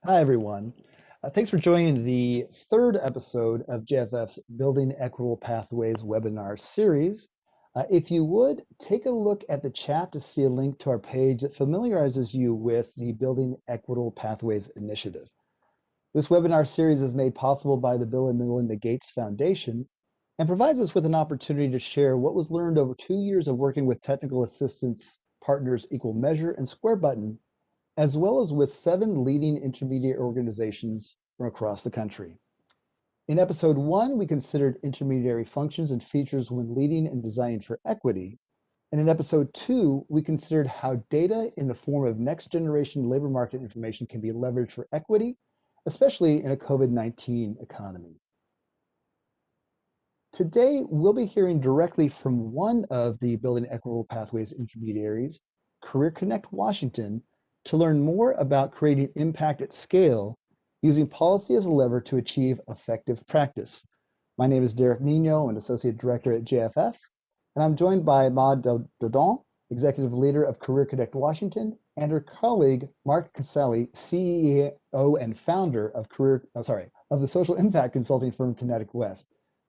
Hi, everyone. Thanks for joining the third episode of JFF's Building Equitable Pathways webinar series. If you would, take a look at the chat to see a link to our page that familiarizes you with the Building Equitable Pathways initiative. This webinar series is made possible by the Bill and Melinda Gates Foundation and provides us with an opportunity to share what was learned over 2 years of working with technical assistance partners Equal Measure and Square Button, as well as with 7 leading intermediate organizations from across the country. In episode 1, we considered intermediary functions and features when leading and designing for equity. And in episode 2, we considered how data in the form of next generation labor market information can be leveraged for equity, especially in a COVID-19 economy. Today, we'll be hearing directly from one of the Building Equitable Pathways intermediaries, Career Connect Washington, to learn more about creating impact at scale using policy as a lever to achieve effective practice. My name is Derek Nino, an Associate Director at JFF, and I'm joined by Maud Dodon, Executive Leader of Career Connect Washington, and her colleague, Mark Casali, CEO and founder of the social impact consulting firm Kinetic West,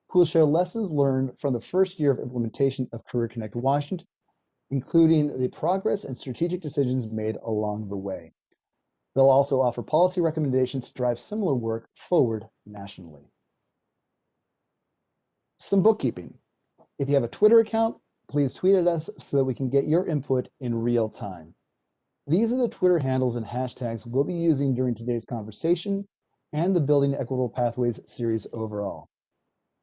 who will share lessons learned from the first year of implementation of Career Connect Washington, including the progress and strategic decisions made along the way. They'll also offer policy recommendations to drive similar work forward nationally. Some bookkeeping. If you have a Twitter account, please tweet at us so that we can get your input in real time. These are the Twitter handles and hashtags we'll be using during today's conversation and the Building Equitable Pathways series overall.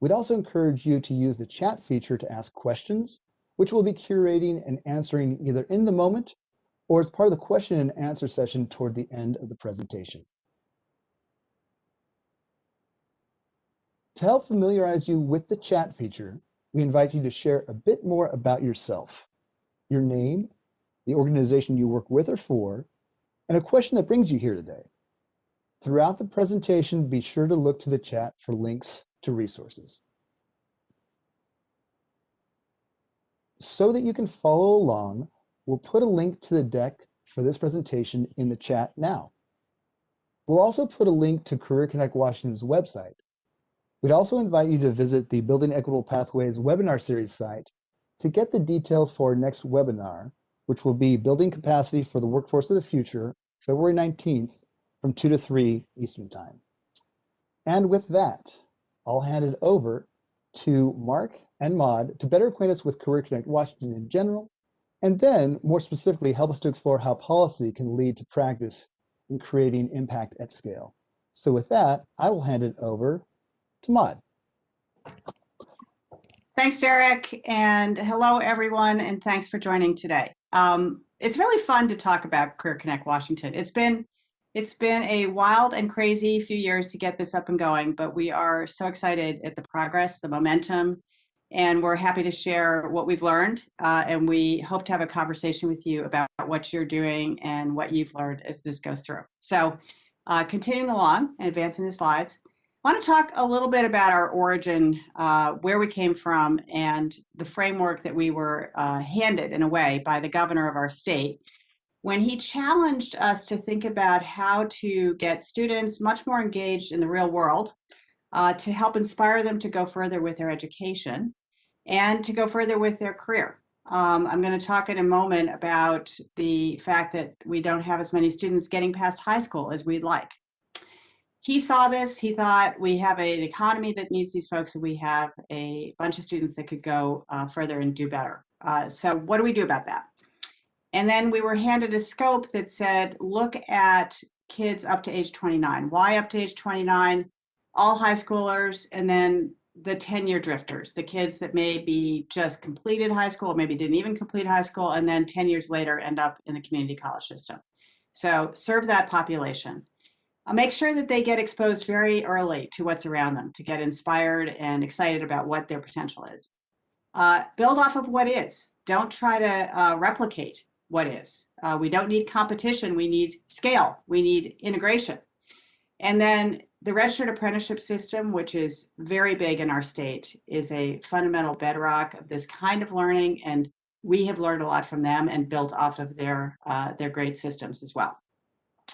We'd also encourage you to use the chat feature to ask questions, which we'll be curating and answering either in the moment or as part of the question and answer session toward the end of the presentation. To help familiarize you with the chat feature, we invite you to share a bit more about yourself, your name, the organization you work with or for, and a question that brings you here today. Throughout the presentation, be sure to look to the chat for links to resources. So that you can follow along, we'll put a link to the deck for this presentation in the chat now. We'll also put a link to Career Connect Washington's website. We'd also invite you to visit the Building Equitable Pathways webinar series site to get the details for our next webinar, which will be Building Capacity for the Workforce of the Future, February 19th from 2 to 3 Eastern Time. And with that, I'll hand it over to Mark and Maud to better acquaint us with Career Connect Washington in general, and then more specifically help us to explore how policy can lead to practice in creating impact at scale. So with that, I will hand it over to Maud. Thanks, Derek, and hello, everyone, and thanks for joining today. It's really fun to talk about Career Connect Washington. It's been a wild and crazy few years to get this up and going, but we are so excited at the progress, the momentum, and we're happy to share what we've learned, and we hope to have a conversation with you about what you're doing and what you've learned as this goes through. So continuing along and advancing the slides, I want to talk a little bit about our origin, where we came from, and the framework that we were handed in a way by the governor of our state when he challenged us to think about how to get students much more engaged in the real world, to help inspire them to go further with their education and to go further with their career. I'm going to talk in a moment about the fact that we don't have as many students getting past high school as we'd like. He saw this, he thought we have an economy that needs these folks, and we have a bunch of students that could go further and do better. So what do we do about that? And then we were handed a scope that said, look at kids up to age 29. Why up to age 29? All high schoolers, and then the 10-year drifters, the kids that maybe just completed high school, maybe didn't even complete high school, and then 10 years later end up in the community college system. So serve that population. Make sure that they get exposed very early to what's around them, to get inspired and excited about what their potential is. Build off of what is. Don't try to replicate what is. We don't need competition. We need scale. We need integration. And then the registered apprenticeship system, which is very big in our state, is a fundamental bedrock of this kind of learning. And we have learned a lot from them and built off of their great systems as well.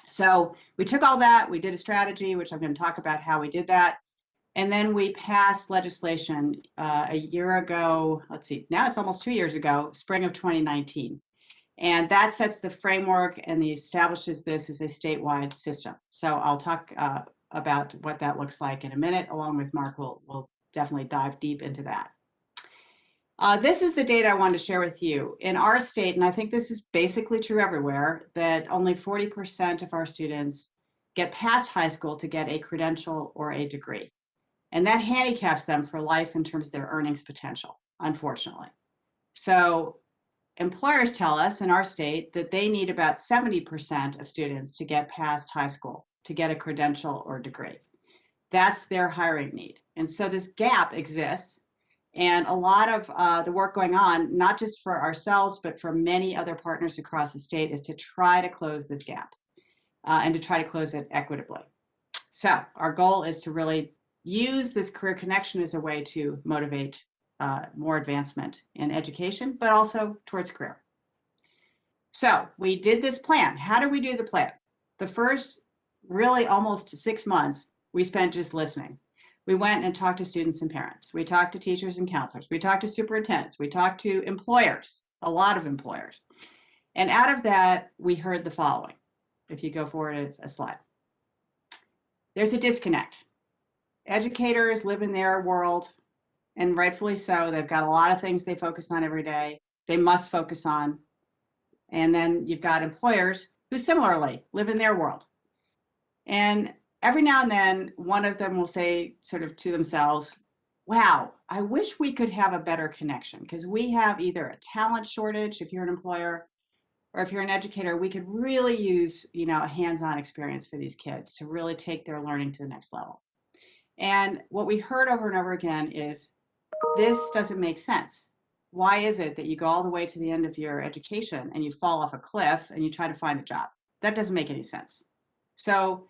So we took all that, we did a strategy, which I'm going to talk about how we did that. And then we passed legislation a year ago. Let's see, now it's almost 2 years ago, spring of 2019. And that sets the framework and establishes this as a statewide system. So I'll talk about what that looks like in a minute, along with Mark. We'll definitely dive deep into that. This is the data I wanted to share with you. In our state, and I think this is basically true everywhere, that only 40% of our students get past high school to get a credential or a degree. And that handicaps them for life in terms of their earnings potential, unfortunately. So employers tell us in our state that they need about 70% of students to get past high school to get a credential or degree. That's their hiring need. And so this gap exists. And a lot of the work going on, not just for ourselves, but for many other partners across the state, is to try to close this gap and to try to close it equitably. So our goal is to really use this career connection as a way to motivate more advancement in education, but also towards career. So we did this plan. How did we do the plan? The first really almost 6 months, we spent just listening. We went and talked to students and parents. We talked to teachers and counselors. We talked to superintendents. We talked to employers, a lot of employers. And out of that, we heard the following. If you go forward, it's a slide. There's a disconnect. Educators live in their world, and rightfully so. They've got a lot of things they focus on every day. They must focus on. And then you've got employers who similarly live in their world. And every now and then, one of them will say sort of to themselves, wow, I wish we could have a better connection, because we have either a talent shortage if you're an employer, or if you're an educator, we could really use, a hands-on experience for these kids to really take their learning to the next level. And what we heard over and over again is, this doesn't make sense. Why is it that you go all the way to the end of your education and you fall off a cliff and you try to find a job? That doesn't make any sense. So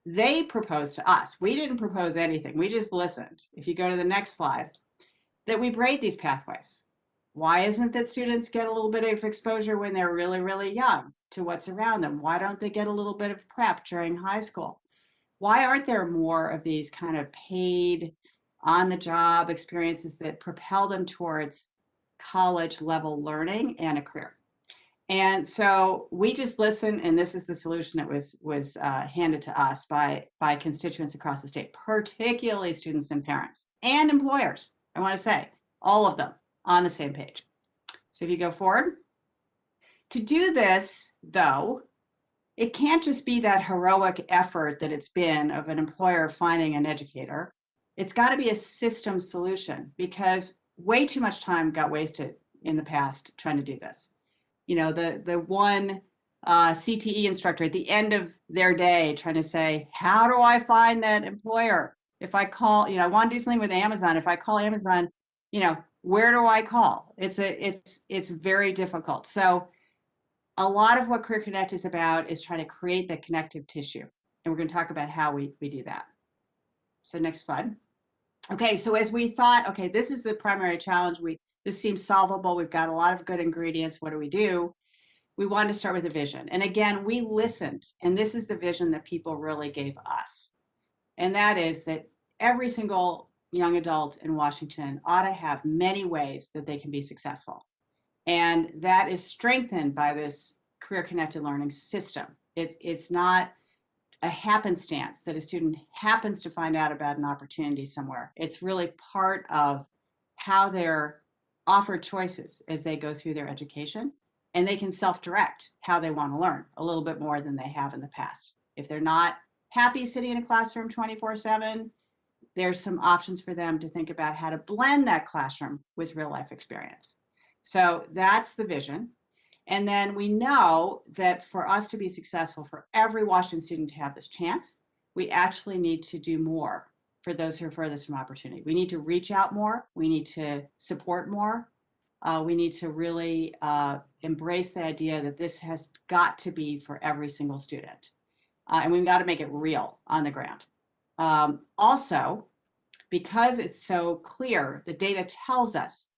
they proposed to us. We didn't propose anything. We just listened. If you go to the next slide, that we braid these pathways. Why isn't that students get a little bit of exposure when they're really, really young to what's around them? Why don't they get a little bit of prep during high school? Why aren't there more of these kind of paid on-the-job experiences that propel them towards college-level learning and a career? And so we just listened, and this is the solution that was handed to us by constituents across the state, particularly students and parents and employers. I want to say all of them on the same page. So if you go forward, to do this, though, it can't just be that heroic effort that it's been of an employer finding an educator. It's got to be a system solution, because way too much time got wasted in the past trying to do this. The one CTE instructor at the end of their day trying to say, how do I find that employer? If I call, I want to do something with Amazon. If I call Amazon, where do I call? It's very difficult. So a lot of what Career Connect is about is trying to create the connective tissue. And we're going to talk about how we do that. So next slide. Okay, so as we thought, okay, this is the primary challenge. This seems solvable. We've got a lot of good ingredients. What do we do? We wanted to start with a vision. And again, we listened. And this is the vision that people really gave us. And that is that every single young adult in Washington ought to have many ways that they can be successful. And that is strengthened by this career connected learning system. It's not a happenstance that a student happens to find out about an opportunity somewhere. It's really part of how they're offered choices as they go through their education, and they can self-direct how they want to learn a little bit more than they have in the past. If they're not happy sitting in a classroom 24/7, there's some options for them to think about how to blend that classroom with real life experience. So that's the vision. And then we know that for us to be successful, for every Washington student to have this chance, we actually need to do more for those who are furthest from opportunity. We need to reach out more. We need to support more. We need to really embrace the idea that this has got to be for every single student. And we've got to make it real on the ground. Also, because it's so clear, the data tells us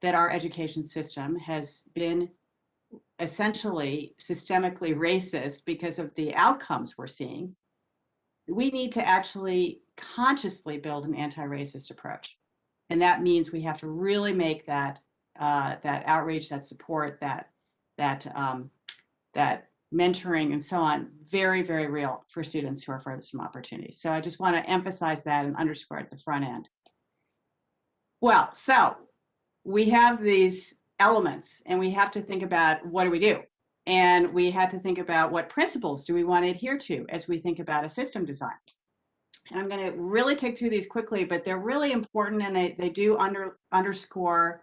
that our education system has been essentially systemically racist because of the outcomes we're seeing, we need to actually consciously build an anti-racist approach. And that means we have to really make that that outreach, that support, that mentoring and so on very, very real for students who are furthest from opportunity. So I just want to emphasize that and underscore at the front end. Well, so we have these elements and we have to think about what do we do? And we had to think about what principles do we want to adhere to as we think about a system design. And I'm going to really take through these quickly, but they're really important and they do underscore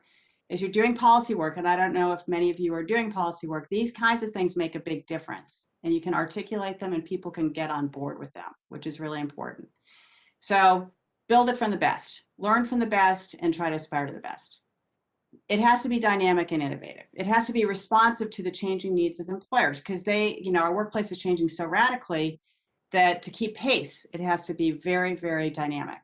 as you're doing policy work, and I don't know if many of you are doing policy work, these kinds of things make a big difference. And you can articulate them and people can get on board with them, which is really important. So build it from the best, learn from the best, and try to aspire to the best. It has to be dynamic and innovative. It has to be responsive to the changing needs of employers because our workplace is changing so radically that to keep pace, it has to be very, very dynamic.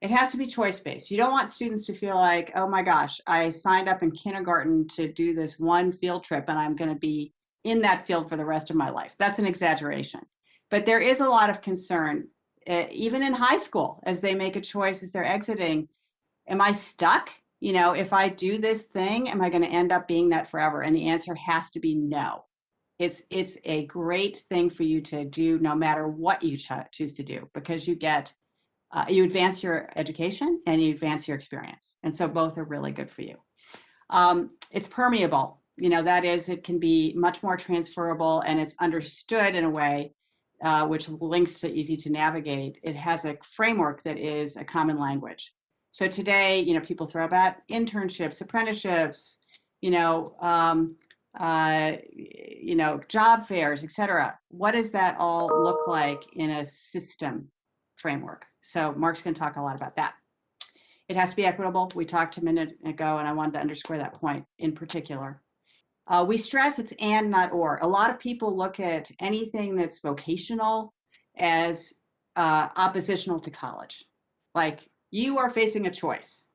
It has to be choice-based. You don't want students to feel like, oh my gosh, I signed up in kindergarten to do this one field trip and I'm going to be in that field for the rest of my life. That's an exaggeration. But there is a lot of concern, even in high school, as they make a choice, as they're exiting. Am I stuck? If I do this thing, am I going to end up being that forever? And the answer has to be no. It's a great thing for you to do no matter what you choose to do because you advance your education and you advance your experience. And so both are really good for you. It's permeable. That is, it can be much more transferable and it's understood in a way which links to easy to navigate. It has a framework that is a common language. So today, people throw about internships, apprenticeships, job fairs, et cetera. What does that all look like in a system framework? So Mark's going to talk a lot about that. It has to be equitable. We talked a minute ago, and I wanted to underscore that point in particular. We stress it's and, not or. A lot of people look at anything that's vocational as oppositional to college. Like you are facing a choice.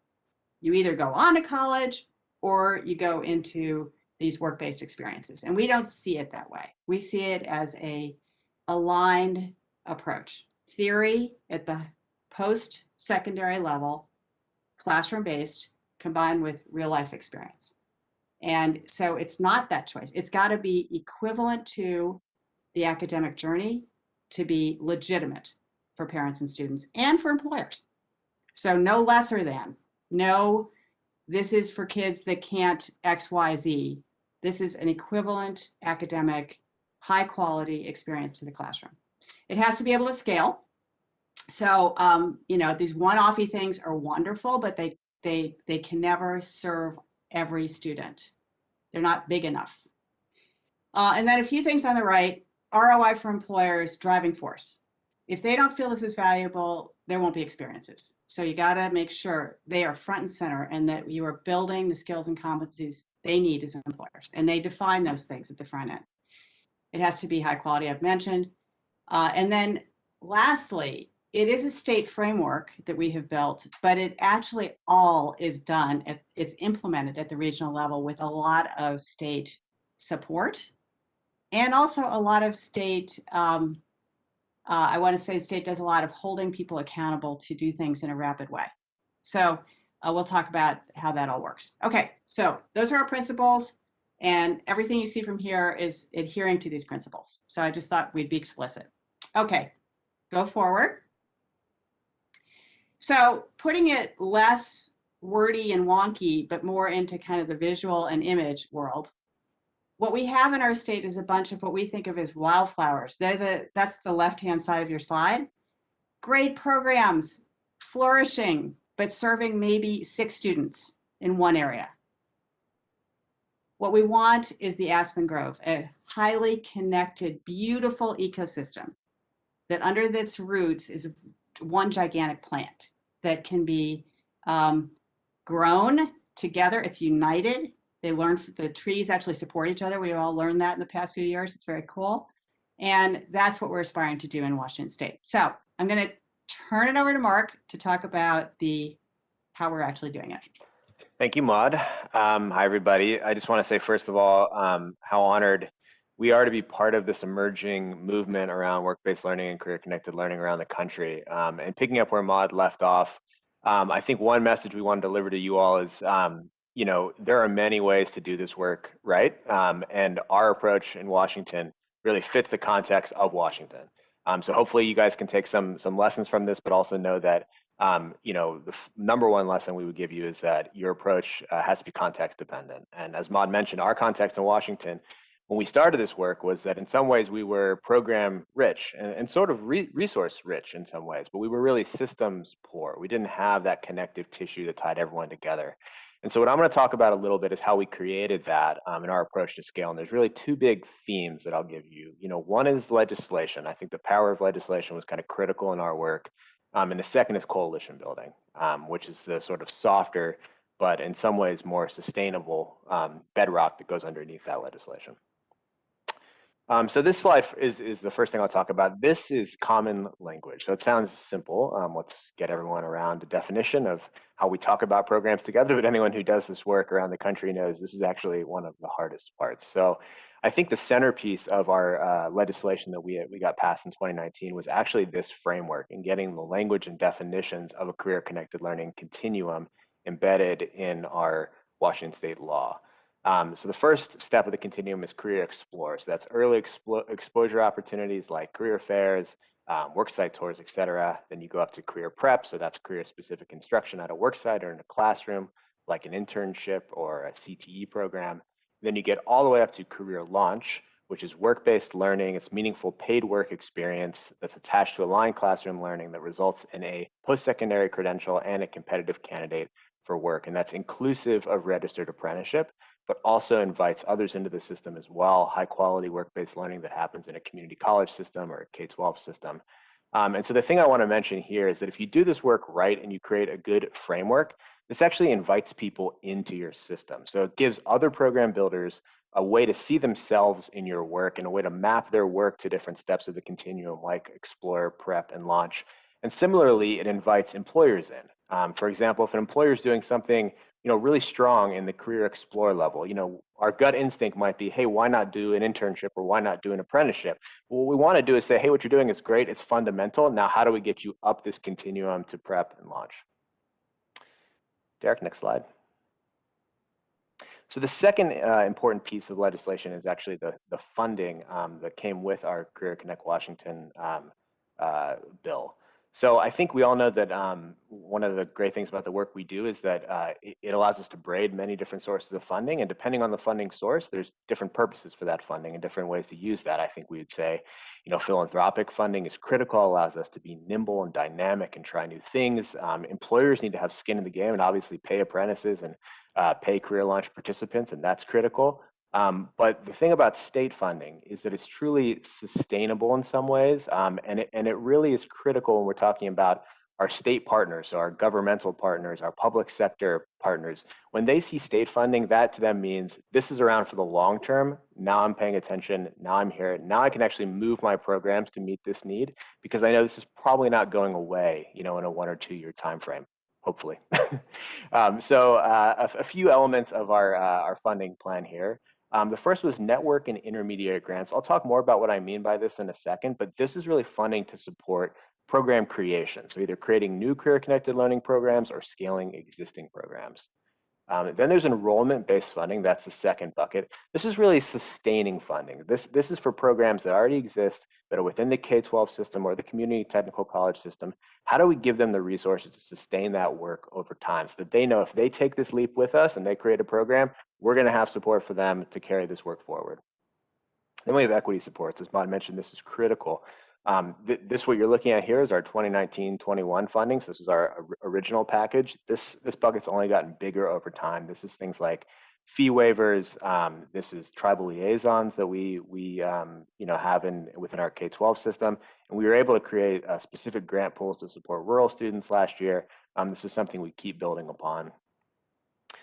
You either go on to college or you go into these work-based experiences. And we don't see it that way. We see it as a aligned approach. Theory at the post-secondary level, classroom-based, combined with real-life experience. And so it's not that choice. It's got to be equivalent to the academic journey to be legitimate for parents and students and for employers. So no lesser than, no, this is for kids that can't X, Y, Z. This is an equivalent academic, high-quality experience to the classroom. It has to be able to scale. So, these one-offy things are wonderful, but they can never serve every student. They're not big enough. And then a few things on the right, ROI for employers, driving force. If they don't feel this is valuable, there won't be experiences. So you got to make sure they are front and center and that you are building the skills and competencies they need as employers. And they define those things at the front end. It has to be high quality, I've mentioned. And then lastly, it is a state framework that we have built, but it actually all is done, it's implemented at the regional level with a lot of state support and also a lot of state, I want to say the state does a lot of holding people accountable to do things in a rapid way. So we'll talk about how that all works. Okay, so those are our principles and everything you see from here is adhering to these principles. So I just thought we'd be explicit. Okay, go forward. So putting it less wordy and wonky, but more into kind of the visual and image world, what we have in our state is a bunch of what we think of as wildflowers. That's the left-hand side of your slide. Great programs, flourishing, but serving maybe 6 students in one area. What we want is the Aspen Grove, a highly connected, beautiful ecosystem that under its roots is one gigantic plant that can be grown together. It's united. They learn, the trees actually support each other. We all learned that in the past few years. It's very cool. And that's what we're aspiring to do in Washington State. So I'm going to turn it over to Mark to talk about how we're actually doing it. Thank you, Maud. Hi, everybody. I just want to say, first of all, how honored we are to be part of this emerging movement around work-based learning and career-connected learning around the country. And picking up where Maud left off, I think one message we want to deliver to you all is, there are many ways to do this work, right? And our approach in Washington really fits the context of Washington. So hopefully you guys can take some lessons from this, but also know that the number one lesson we would give you is that your approach has to be context dependent. And as Maud mentioned, our context in Washington, when we started this work, was that in some ways we were program rich and sort of resource rich in some ways, but we were really systems poor. We didn't have that connective tissue that tied everyone together. And so what I'm going to talk about a little bit is how we created that in our approach to scale. And there's really two big themes that I'll give you. One is legislation. I think the power of legislation was kind of critical in our work. And the second is coalition building, which is the sort of softer, but in some ways more sustainable bedrock that goes underneath that legislation. So this slide is the first thing I'll talk about. This is common language. So it sounds simple. Let's get everyone around a definition of how we talk about programs together. But anyone who does this work around the country knows this is actually one of the hardest parts. So I think the centerpiece of our legislation that we got passed in 2019 was actually this framework and getting the language and definitions of a career-connected learning continuum embedded in our Washington state law. So the first step of the continuum is career explore. So that's early exposure opportunities like career fairs, worksite tours, et cetera. Then you go up to career prep. So that's career-specific instruction at a worksite or in a classroom, like an internship or a CTE program. Then you get all the way up to career launch, which is work-based learning. It's meaningful paid work experience that's attached to aligned classroom learning that results in a post-secondary credential and a competitive candidate for work. And that's inclusive of registered apprenticeship, but also invites others into the system as well, high quality work-based learning that happens in a community college system or a K-12 system. And so the thing I want to mention here is that if you do this work right and you create a good framework, this actually invites people into your system. So it gives other program builders a way to see themselves in your work and a way to map their work to different steps of the continuum, like explore, prep, and launch. And similarly, it invites employers in. For example, if an employer is doing something really strong in the career explore level, our gut instinct might be, hey, why not do an internship or why not do an apprenticeship? What we want to do is say, hey, what you're doing is great, it's fundamental. Now, how do we get you up this continuum to prep and launch? Derek, next slide. So the second important piece of legislation is actually the funding that came with our Career Connect Washington bill. So I think we all know that one of the great things about the work we do is that it allows us to braid many different sources of funding, and depending on the funding source, there's different purposes for that funding and different ways to use that. I think we would say, philanthropic funding is critical, allows us to be nimble and dynamic and try new things. Employers need to have skin in the game and obviously pay apprentices and pay career launch participants, and that's critical. But the thing about state funding is that it's truly sustainable in some ways, and it really is critical when we're talking about our state partners, so our governmental partners, our public sector partners. When they see state funding, that to them means this is around for the long term. Now I'm paying attention. Now I'm here. Now I can actually move my programs to meet this need because I know this is probably not going away, in a 1 or 2 year time frame. Hopefully. So a few elements of our funding plan here. The first was network and intermediary grants. I'll talk more about what I mean by this in a second, but this is really funding to support program creation. So either creating new career-connected learning programs or scaling existing programs. Then there's enrollment-based funding. That's the second bucket. This is really sustaining funding. This is for programs that already exist, that are within the K-12 system or the community technical college system. How do we give them the resources to sustain that work over time so that they know if they take this leap with us and they create a program, we're going to have support for them to carry this work forward. Then we have equity supports. As Maud mentioned, this is critical. This what you're looking at here is our 2019-21 funding. So this is our original package. This bucket's only gotten bigger over time. This is things like fee waivers. This is tribal liaisons that we have within our K-12 system, and we were able to create specific grant pools to support rural students last year. This is something we keep building upon.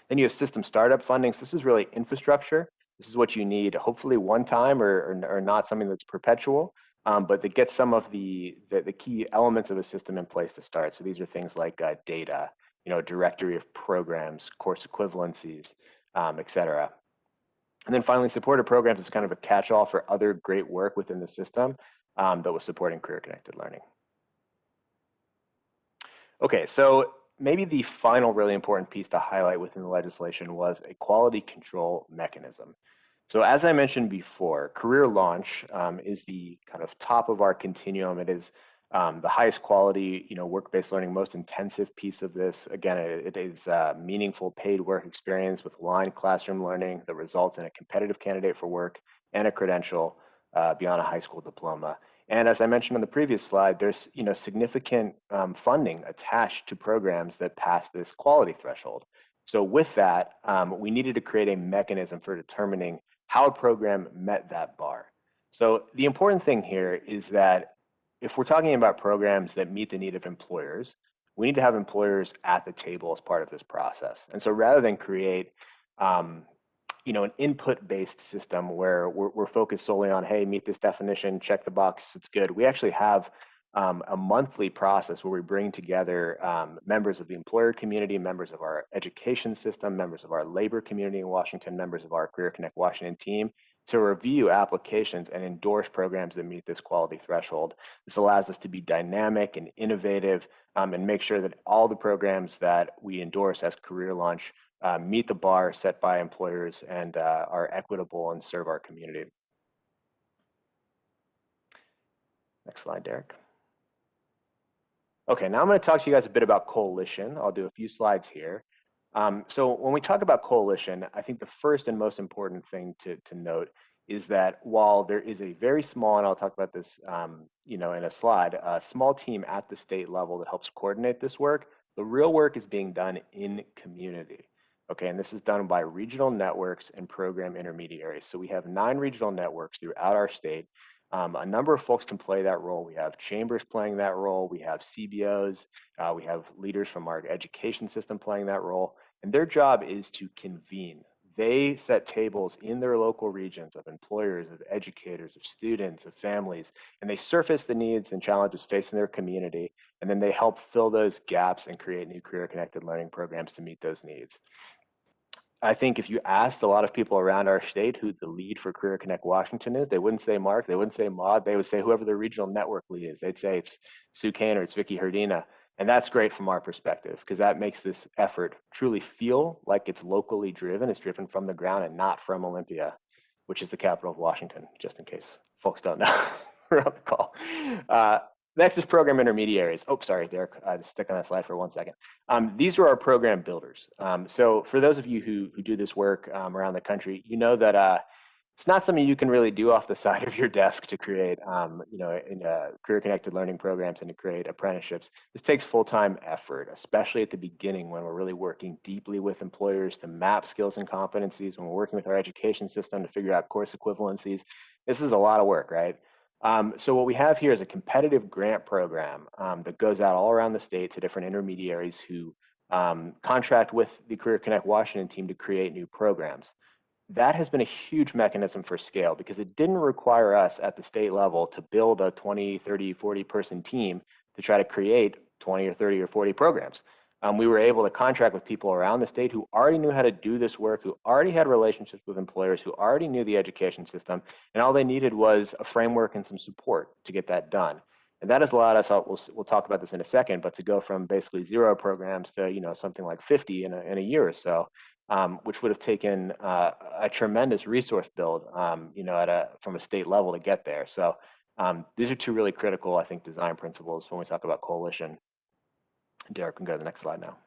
Then you have system startup funding. So this is really infrastructure. This is what you need, hopefully one time or not something that's perpetual. But that gets some of the key elements of a system in place to start. So these are things like data, a directory of programs, course equivalencies, et cetera. And then finally, supported programs is kind of a catch-all for other great work within the system that was supporting career-connected learning. Okay, so maybe the final really important piece to highlight within the legislation was a quality control mechanism. So as I mentioned before, career launch is the kind of top of our continuum. It is the highest quality, work-based learning, most intensive piece of this. Again, it is meaningful paid work experience with aligned classroom learning that results in a competitive candidate for work and a credential beyond a high school diploma. And as I mentioned on the previous slide, there's significant funding attached to programs that pass this quality threshold. So with that, we needed to create a mechanism for determining how a program met that bar. So the important thing here is that if we're talking about programs that meet the need of employers, we need to have employers at the table as part of this process. And so rather than create an input-based system where we're focused solely on, hey, meet this definition, check the box, it's good. We actually have a monthly process where we bring together members of the employer community, members of our education system, members of our labor community in Washington, members of our Career Connect Washington team to review applications and endorse programs that meet this quality threshold. This allows us to be dynamic and innovative and make sure that all the programs that we endorse as career launch meet the bar set by employers and are equitable and serve our community. Next slide, Derek. Okay, now I'm going to talk to you guys a bit about coalition. I'll do a few slides here. So when we talk about coalition, I think the first and most important thing to note is that while there is a very small, and I'll talk about this in a slide, a small team at the state level that helps coordinate this work, the real work is being done in community. Okay, and this is done by regional networks and program intermediaries. So we have 9 regional networks throughout our state. A number of folks can play that role. We have chambers playing that role. We have CBOs. We have leaders from our education system playing that role. And their job is to convene. They set tables in their local regions of employers, of educators, of students, of families, and they surface the needs and challenges facing their community. And then they help fill those gaps and create new career-connected learning programs to meet those needs. I think if you asked a lot of people around our state who the lead for Career Connect Washington is, they wouldn't say Mark, they wouldn't say Maud, they would say whoever the regional network lead is. They'd say it's Sue Kane or it's Vicky Herdina. And that's great from our perspective because that makes this effort truly feel like it's locally driven. It's driven from the ground and not from Olympia, which is the capital of Washington, just in case folks don't know. We're on the call. Next is program intermediaries. Oh, sorry, Derek, just stick on that slide for 1 second. These are our program builders. So for those of you who do this work around the country, you know that it's not something you can really do off the side of your desk to create, career-connected learning programs and to create apprenticeships. This takes full-time effort, especially at the beginning when we're really working deeply with employers to map skills and competencies, when we're working with our education system to figure out course equivalencies. This is a lot of work, right? So what we have here is a competitive grant program that goes out all around the state to different intermediaries who contract with the Career Connect Washington team to create new programs. That has been a huge mechanism for scale because it didn't require us at the state level to build a 20, 30, 40 person team to try to create 20 or 30 or 40 programs. We were able to contract with people around the state who already knew how to do this work, who already had relationships with employers, who already knew the education system, and all they needed was a framework and some support to get that done. And that has allowed us, we'll talk about this in a second, but to go from basically 0 programs to something like 50 in a year or so, which would have taken a tremendous resource build, from a state level to get there. So these are 2 really critical, I think, design principles when we talk about coalition. Derek can go to the next slide now.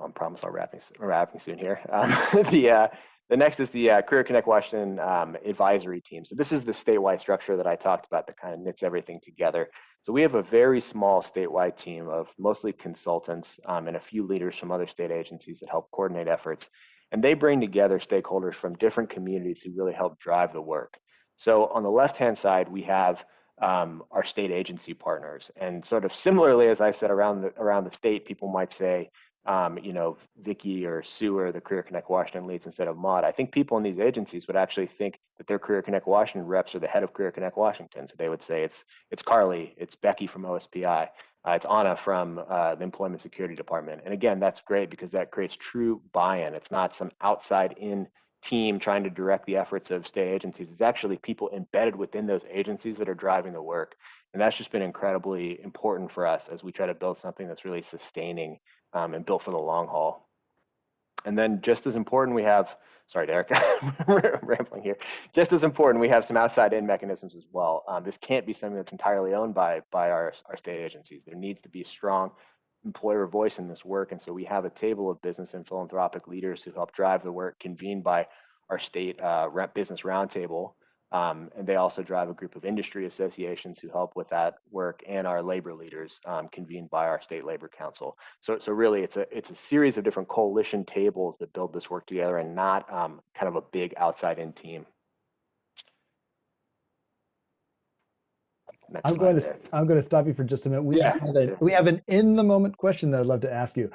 I promise I'll wrapping soon here. The next is the Career Connect Washington advisory team. So this is the statewide structure that I talked about that kind of knits everything together. So we have a very small statewide team of mostly consultants and a few leaders from other state agencies that help coordinate efforts. And they bring together stakeholders from different communities who really help drive the work. So on the left-hand side, we have our state agency partners. And sort of similarly, as I said, around the state, people might say, Vicky or Sue are the Career Connect Washington leads instead of Maud. I think people in these agencies would actually think that their Career Connect Washington reps are the head of Career Connect Washington. So they would say it's Carly, it's Becky from OSPI. It's Anna from the Employment Security Department. And again, that's great because that creates true buy-in. It's not some outside-in team trying to direct the efforts of state agencies. It's actually people embedded within those agencies that are driving the work. And that's just been incredibly important for us as we try to build something that's really sustaining and built for the long haul. And then just as important, we have, sorry, Derek, we're rambling here. Just as important, we have some outside-in mechanisms as well. This can't be something that's entirely owned by our state agencies. There needs to be a strong employer voice in this work. And so we have a table of business and philanthropic leaders who help drive the work convened by our state business roundtable. And they also drive a group of industry associations who help with that work, and our labor leaders convened by our state labor council. So really, it's a series of different coalition tables that build this work together, and not kind of a big outside-in team. I'm going to stop you for just a minute. We have an in the moment question that I'd love to ask you.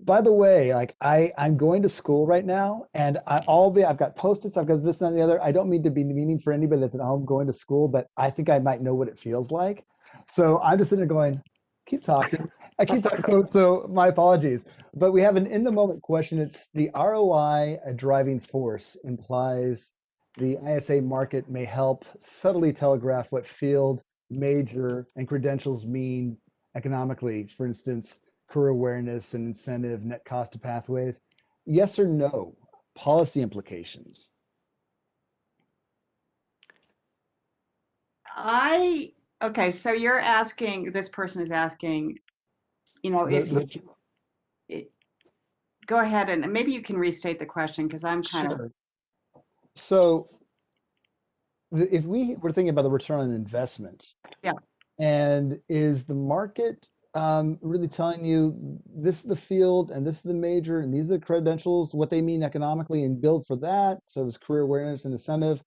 By the way, like I'm going to school right now, and I've got Post-its, I've got this and that and the other. I don't mean to be meaning for anybody that's at home going to school, but I think I might know what it feels like. So I'm just sitting there going, keep talking. I keep talking. So my apologies. But we have an in the moment question. It's the ROI a driving force implies the ISA market may help subtly telegraph what field, major, and credentials mean economically. For instance, career awareness and incentive, net cost of pathways. Yes or no? Policy implications. Okay, so you're asking, this person is asking, go ahead and maybe you can restate the question, because I'm kind of. So if we were thinking about the return on investment, yeah, and is the market really telling you this is the field and this is the major and these are the credentials, what they mean economically, and build for that? So it's career awareness and incentive,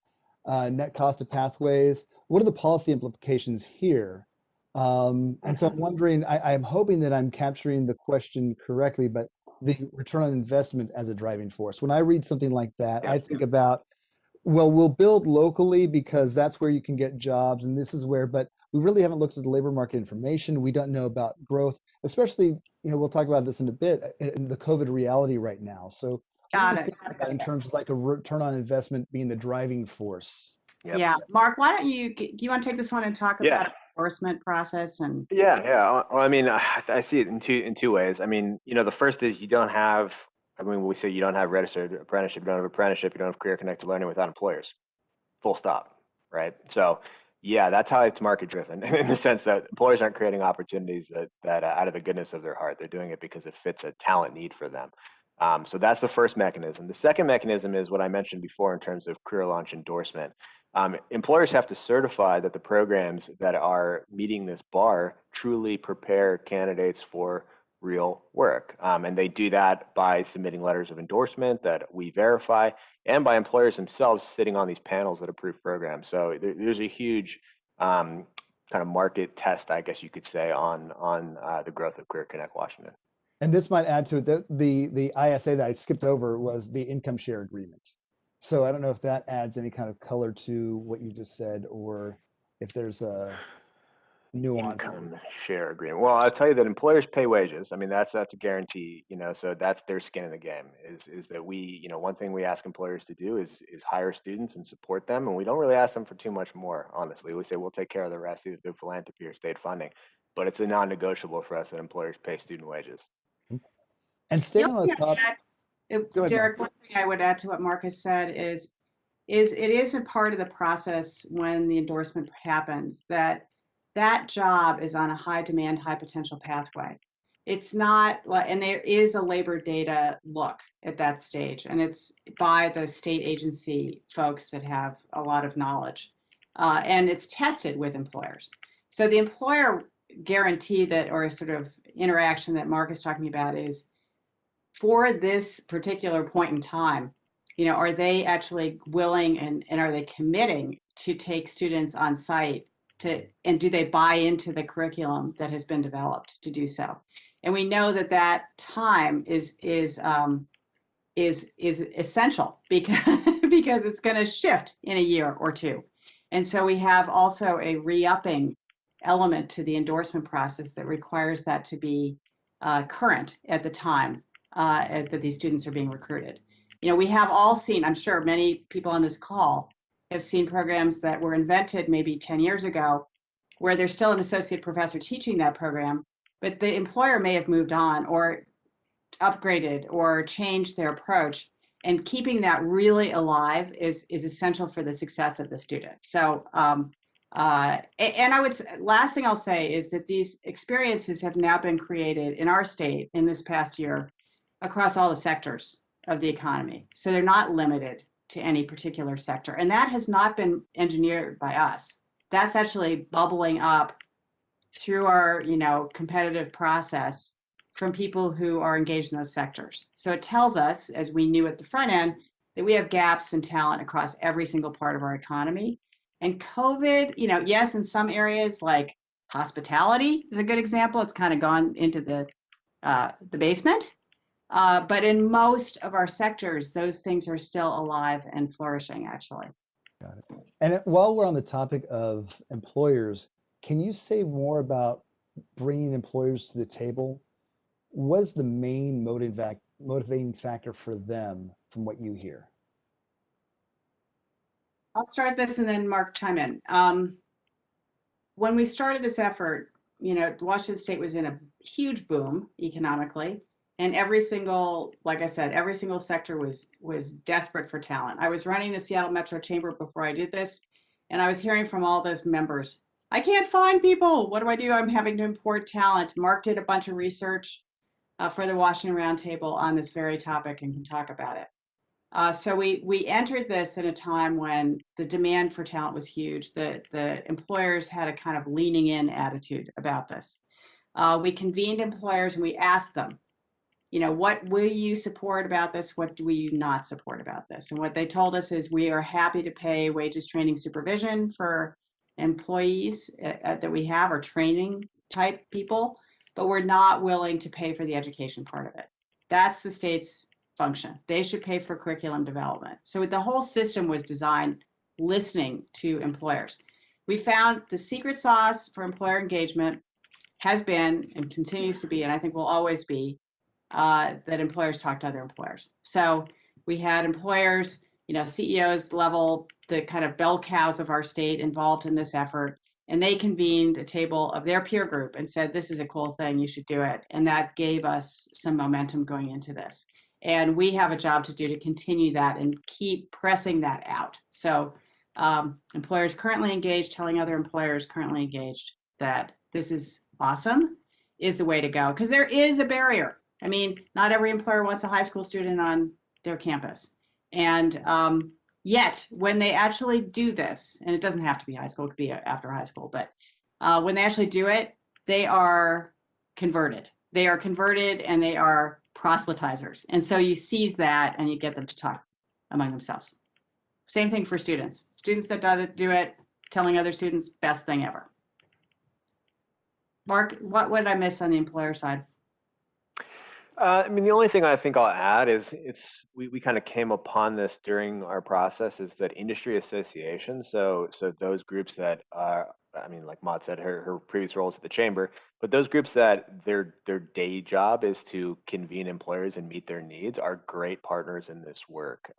net cost of pathways. What are the policy implications here? And so I'm wondering, I'm hoping that I'm capturing the question correctly, but the return on investment as a driving force. When I read something like that, I think about, well, we'll build locally because that's where you can get jobs, and this is where, but we really haven't looked at the labor market information. We don't know about growth, especially, we'll talk about this in a bit, in the COVID reality right now. So got it. In terms of like a return on investment being the driving force. Yep. Yeah, Mark, why don't do you want to take this one and talk about the enforcement process? And well, I mean, I see it in two ways. I mean, the first is we say you don't have registered apprenticeship, you don't have apprenticeship, you don't have career connected learning without employers. Full stop, right? So yeah, that's how it's market driven, in the sense that employers aren't creating opportunities that out of the goodness of their heart. They're doing it because it fits a talent need for them. So that's the first mechanism. The second mechanism is what I mentioned before in terms of career launch endorsement. Employers have to certify that the programs that are meeting this bar truly prepare candidates for real work. And they do that by submitting letters of endorsement that we verify, and by employers themselves sitting on these panels that approve programs. So there's a huge kind of market test, I guess you could say, on the growth of Career Connect Washington. And this might add to it that the ISA that I skipped over was the income share agreement. So I don't know if that adds any kind of color to what you just said, or if there's a nuance. Income share agreement. Well, I'll tell you that employers pay wages. I mean, that's a guarantee, so that's their skin in the game, is that we, one thing we ask employers to do is hire students and support them. And we don't really ask them for too much more, honestly. We say we'll take care of the rest, either through philanthropy or state funding. But it's a non-negotiable for us that employers pay student wages. And staying on the top. Derek, one thing I would add to what Marcus said is it is a part of the process when the endorsement happens that job is on a high demand, high potential pathway. It's not, and there is a labor data look at that stage, and it's by the state agency folks that have a lot of knowledge, and it's tested with employers. So the employer guarantee that, or sort of interaction that Mark is talking about, is for this particular point in time, are they actually willing and are they committing to take students on site and do they buy into the curriculum that has been developed to do so? And we know that time is essential because it's going to shift in a year or two. And so we have also a re-upping element to the endorsement process that requires that to be current at the time that these students are being recruited. You know, we have all seen, I'm sure many people on this call have seen programs that were invented maybe 10 years ago where there's still an associate professor teaching that program, but the employer may have moved on or upgraded or changed their approach. And keeping that really alive is essential for the success of the student. So, and I would, last thing I'll say is that these experiences have now been created in our state in this past year across all the sectors of the economy. So they're not limited to any particular sector. And that has not been engineered by us. That's actually bubbling up through our, competitive process from people who are engaged in those sectors. So it tells us, as we knew at the front end, that we have gaps in talent across every single part of our economy. And COVID, yes, in some areas like hospitality is a good example. It's kind of gone into the basement. But in most of our sectors, those things are still alive and flourishing, actually. Got it. And while we're on the topic of employers, can you say more about bringing employers to the table? What is the main motivating factor for them from what you hear? I'll start this and then Mark chime in. When we started this effort, Washington State was in a huge boom economically, and every single, like I said, every single sector was desperate for talent. I was running the Seattle Metro Chamber before I did this, and I was hearing from all those members, I can't find people. What do? I'm having to import talent. Mark did a bunch of research for the Washington Roundtable on this very topic and can talk about it. So we entered this in a time when the demand for talent was huge. The employers had a kind of leaning in attitude about this. We convened employers and we asked them, what will you support about this? What will you not support about this? And what they told us is we are happy to pay wages, training, supervision for employees that we have, or training type people, but we're not willing to pay for the education part of it. That's the state's function. They should pay for curriculum development. So the whole system was designed listening to employers. We found the secret sauce for employer engagement has been and continues to be, and I think will always be, that employers talk to other employers. So we had employers, CEOs level, the kind of bell cows of our state involved in this effort. And they convened a table of their peer group and said, this is a cool thing, you should do it. And that gave us some momentum going into this. And we have a job to do to continue that and keep pressing that out. So employers currently engaged, telling other employers currently engaged that this is awesome is the way to go. Because there is a barrier. I mean, not every employer wants a high school student on their campus. And yet, when they actually do this, and it doesn't have to be high school, it could be after high school, but when they actually do it, they are converted. They are converted and they are proselytizers. And so you seize that and you get them to talk among themselves. Same thing for students. Students that do it, telling other students, best thing ever. Mark, what did I miss on the employer side? The only thing I think I'll add is we kind of came upon this during our process, is that industry associations. So those groups that are, like Maud said, her previous roles at the chamber, but those groups that their day job is to convene employers and meet their needs are great partners in this work.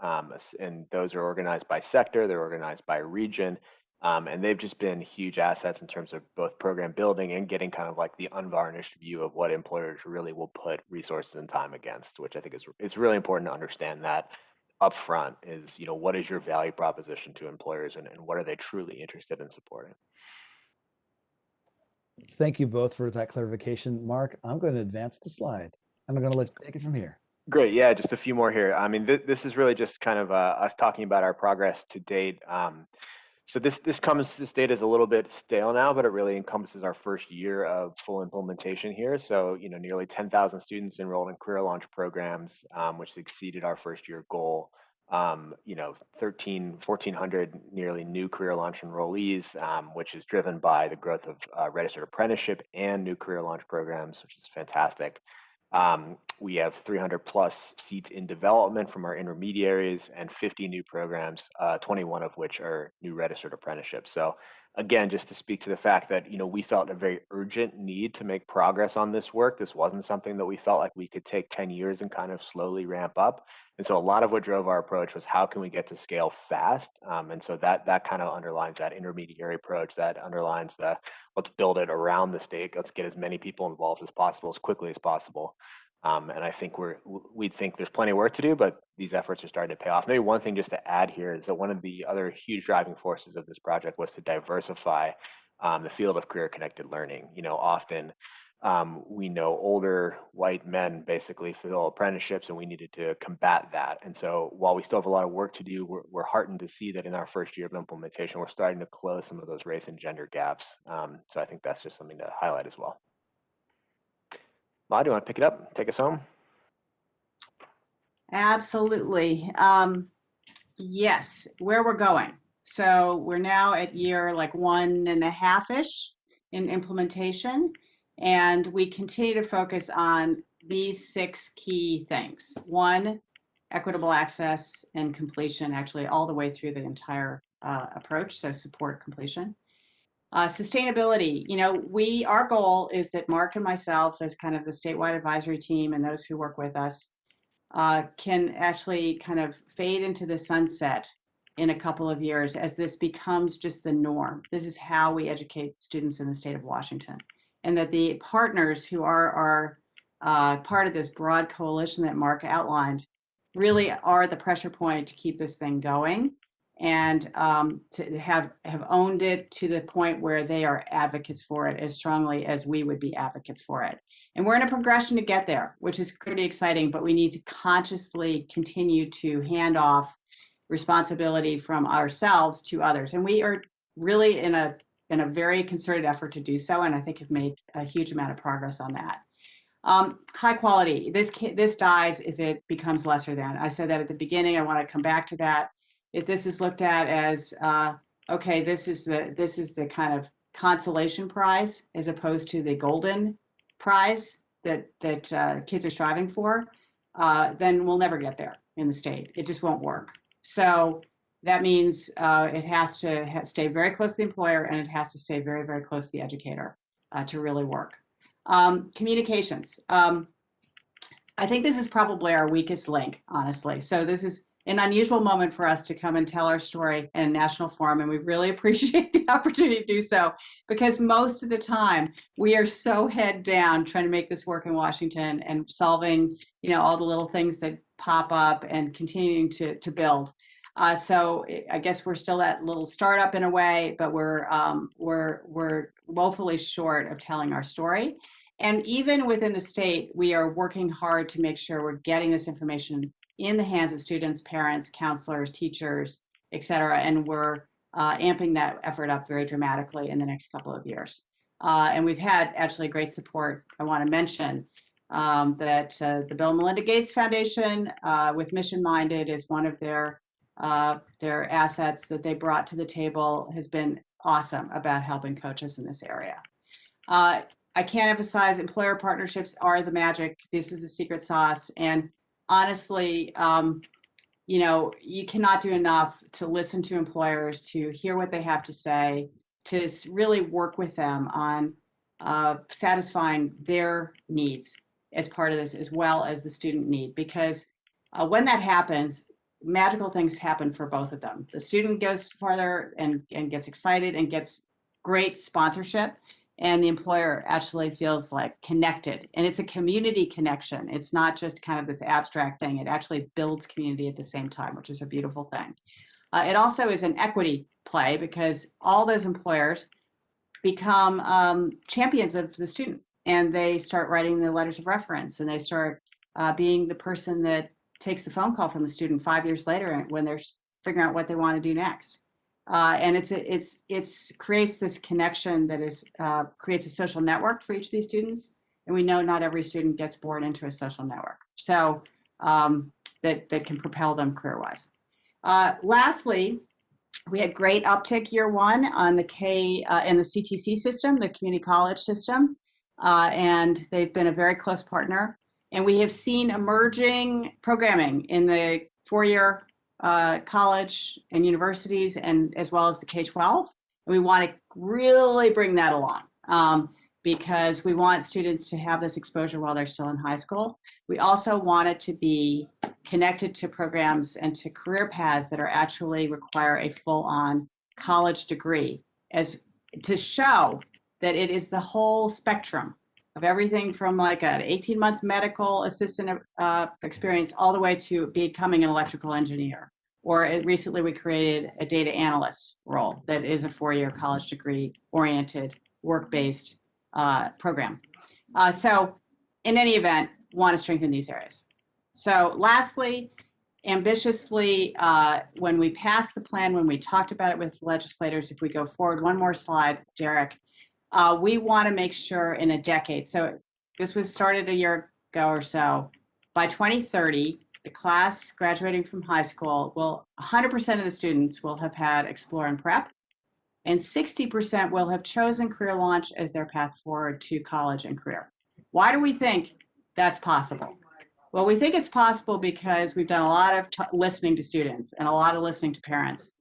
And those are organized by sector, they're organized by region. And they've just been huge assets in terms of both program building and getting kind of like the unvarnished view of what employers really will put resources and time against, which I think it's really important to understand that upfront is, what is your value proposition to employers and what are they truly interested in supporting? Thank you both for that clarification. Mark, I'm going to advance the slide. I'm going to let you take it from here. Great. Yeah, just a few more here. This is really just kind of us talking about our progress to date. So this data is a little bit stale now, but it really encompasses our first year of full implementation here. So, nearly 10,000 students enrolled in career launch programs, which exceeded our first year goal. 1,400 nearly new career launch enrollees, which is driven by the growth of registered apprenticeship and new career launch programs, which is fantastic. We have 300 plus seats in development from our intermediaries and 50 new programs, 21 of which are new registered apprenticeships. So again, just to speak to the fact that, we felt a very urgent need to make progress on this work. This wasn't something that we felt like we could take 10 years and kind of slowly ramp up. And so a lot of what drove our approach was how can we get to scale fast? And so that kind of underlines that intermediary approach, that underlines the let's build it around the state. Let's get as many people involved as possible, as quickly as possible. And I think we think there's plenty of work to do, but these efforts are starting to pay off. Maybe one thing just to add here is that one of the other huge driving forces of this project was to diversify the field of career-connected learning. Often we know older white men basically fill apprenticeships, and we needed to combat that. And so while we still have a lot of work to do, we're heartened to see that in our first year of implementation, we're starting to close some of those race and gender gaps. So I think that's just something to highlight as well. Ma, do you want to pick it up? Take us home? Absolutely. Yes, where we're going. So we're now at year like 1.5-ish in implementation, and we continue to focus on these 6 key things. 1, equitable access and completion, actually all the way through the entire approach, so support completion. Sustainability, our goal is that Mark and myself, as kind of the statewide advisory team and those who work with us, can actually kind of fade into the sunset in a couple of years as this becomes just the norm. This is how we educate students in the state of Washington. And that the partners who are part of this broad coalition that Mark outlined really are the pressure point to keep this thing going, and to have owned it to the point where they are advocates for it as strongly as we would be advocates for it. And we're in a progression to get there, which is pretty exciting, but we need to consciously continue to hand off responsibility from ourselves to others. And we are really in a very concerted effort to do so, and I think have made a huge amount of progress on that. High quality, this dies if it becomes lesser than. I said that at the beginning, I want to come back to that. If this is looked at as, okay, this is the kind of consolation prize as opposed to the golden prize that kids are striving for, then we'll never get there in the state. It just won't work. So that means it has to stay very close to the employer, and it has to stay very, very close to the educator to really work. Communications. I think this is probably our weakest link, honestly. So this is an unusual moment for us to come and tell our story in a national forum, and we really appreciate the opportunity to do so, because most of the time we are so head down trying to make this work in Washington and solving, all the little things that pop up and continuing to build. So I guess we're still that little startup in a way, but we're woefully short of telling our story. And even within the state, we are working hard to make sure we're getting this information in the hands of students, parents, counselors, teachers, et cetera. And we're amping that effort up very dramatically in the next couple of years. And we've had actually great support. I want to mention that the Bill and Melinda Gates Foundation, with Mission Minded, is one of their assets that they brought to the table, has been awesome about helping coach us in this area. I can't emphasize employer partnerships are the magic. This is the secret sauce. And honestly, you cannot do enough to listen to employers, to hear what they have to say, to really work with them on satisfying their needs as part of this, as well as the student need. Because when that happens, magical things happen for both of them. The student goes farther and gets excited and gets great sponsorship, and the employer actually feels like connected. And it's a community connection. It's not just kind of this abstract thing. It actually builds community at the same time, which is a beautiful thing. It also is an equity play, because all those employers become champions of the student, and they start writing the letters of reference, and they start being the person that takes the phone call from the student 5 years later when they're figuring out what they want to do next. And it's creates this connection that is creates a social network for each of these students. And we know not every student gets born into a social network, so that can propel them career-wise. Lastly, we had great uptick year one on the in the CTC system, the community college system, and they've been a very close partner. And we have seen emerging programming in the four-year college and universities, and as well as the K-12. And we want to really bring that along because we want students to have this exposure while they're still in high school. We also want it to be connected to programs and to career paths that are actually require a full-on college degree, as to show that it is the whole spectrum of everything from like an 18-month medical assistant experience all the way to becoming an electrical engineer. Or recently we created a data analyst role that is a 4-year college degree oriented, work-based program. So in any event, want to strengthen these areas. So lastly, ambitiously, when we passed the plan, when we talked about it with legislators, if we go forward, one more slide, Derek, we want to make sure in a decade, so this was started a year ago or so, by 2030, the class graduating from high school will, 100% of the students will have had Explore and Prep, and 60% will have chosen Career Launch as their path forward to college and career. Why do we think that's possible? Well, we think it's possible because we've done a lot of listening to students and a lot of listening to parents.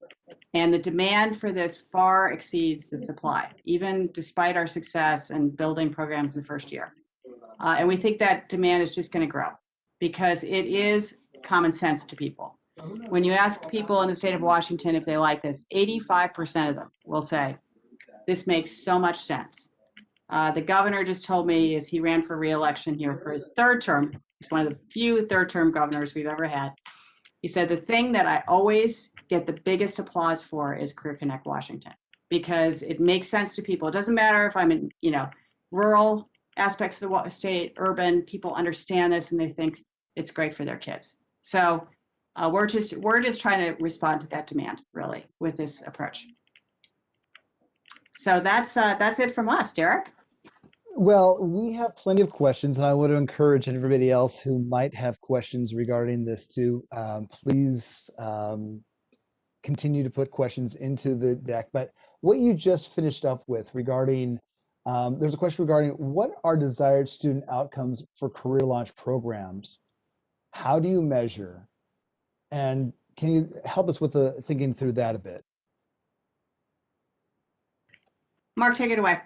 And the demand for this far exceeds the supply, even despite our success in building programs in the first year. And we think that demand is just going to grow because it is common sense to people. When you ask people in the state of Washington if they like this, 85% of them will say, this makes so much sense. The governor just told me as he ran for re-election here for his third term, he's one of the few third-term governors we've ever had. He said, the thing that I always get the biggest applause for is Career Connect Washington, because it makes sense to people. It doesn't matter if I'm in, rural aspects of the state, urban, people understand this and they think it's great for their kids. So we're just trying to respond to that demand, really, with this approach. So that's it from us, Derek. Well, we have plenty of questions, and I want to encourage everybody else who might have questions regarding this to please continue to put questions into the deck. But what you just finished up with regarding, there's a question regarding what are desired student outcomes for career launch programs? How do you measure? And can you help us with the thinking through that a bit? Mark, take it away.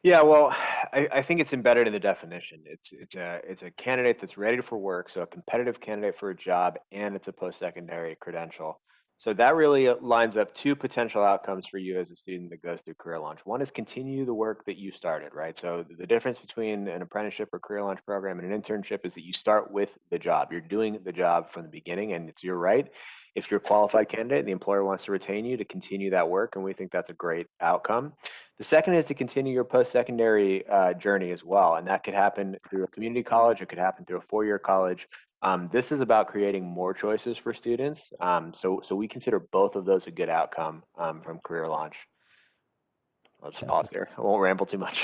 Yeah, well, I think it's embedded in the definition. It's a candidate that's ready for work, so a competitive candidate for a job, and it's a post-secondary credential. So that really lines up two potential outcomes for you as a student that goes through Career Launch. One is continue the work that you started, right? So the difference between an apprenticeship or Career Launch program and an internship is that you start with the job. You're doing the job from the beginning, and it's your right. If you're a qualified candidate, the employer wants to retain you to continue that work, and we think that's a great outcome. The second is to continue your post-secondary journey as well, and that could happen through a community college. It could happen through a 4-year college. This is about creating more choices for students. So we consider both of those a good outcome from Career Launch. I'll just pause there. I won't ramble too much.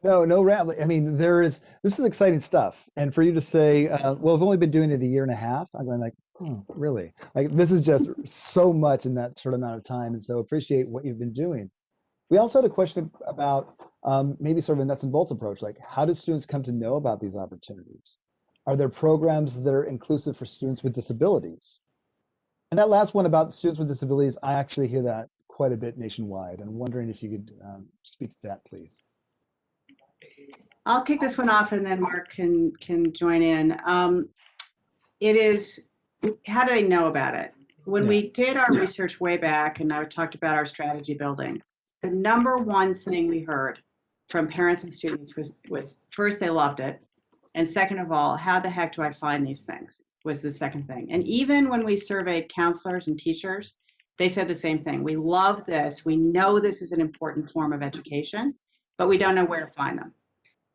No rambling. I mean, this is exciting stuff. And for you to say, well, I've only been doing it a year and a half, I'm going like, oh, really? Like, this is just so much in that sort of amount of time. And so appreciate what you've been doing. We also had a question about maybe sort of a nuts and bolts approach, like how do students come to know about these opportunities? Are there programs that are inclusive for students with disabilities? And that last one about students with disabilities, I actually hear that quite a bit nationwide. I'm wondering if you could speak to that, please. I'll kick this one off and then Mark can join in. It is, how do they know about it? When we did our research way back and I talked about our strategy building, the number one thing we heard from parents and students was first, they loved it. And second of all, how the heck do I find these things was the second thing. And even when we surveyed counselors and teachers, they said the same thing. We love this. We know this is an important form of education, but we don't know where to find them.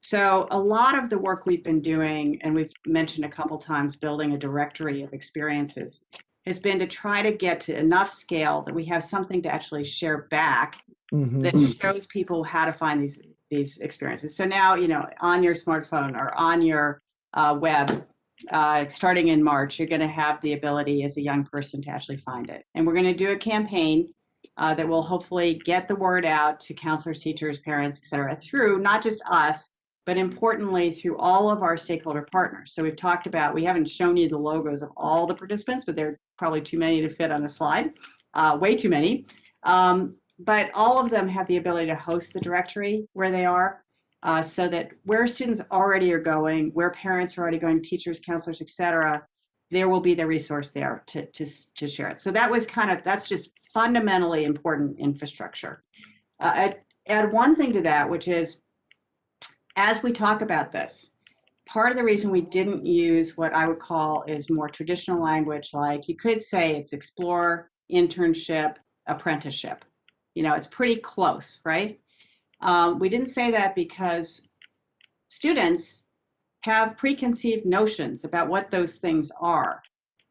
So a lot of the work we've been doing, and we've mentioned a couple times, building a directory of experiences, has been to try to get to enough scale that we have something to actually share back that shows people how to find these experiences. So now, on your smartphone or on your web, starting in March, you're going to have the ability as a young person to actually find it. And we're going to do a campaign that will hopefully get the word out to counselors, teachers, parents, et cetera, through not just us, but importantly, through all of our stakeholder partners. So we've talked about, we haven't shown you the logos of all the participants, but there are probably too many to fit on a slide, way too many. But all of them have the ability to host the directory where they are, so that where students already are going, where parents are already going, teachers, counselors, et cetera, there will be the resource there to share it. So that's just fundamentally important infrastructure. Add one thing to that, which is, as we talk about this, part of the reason we didn't use what I would call is more traditional language, like you could say it's explore, internship, apprenticeship. It's pretty close, right? We didn't say that because students have preconceived notions about what those things are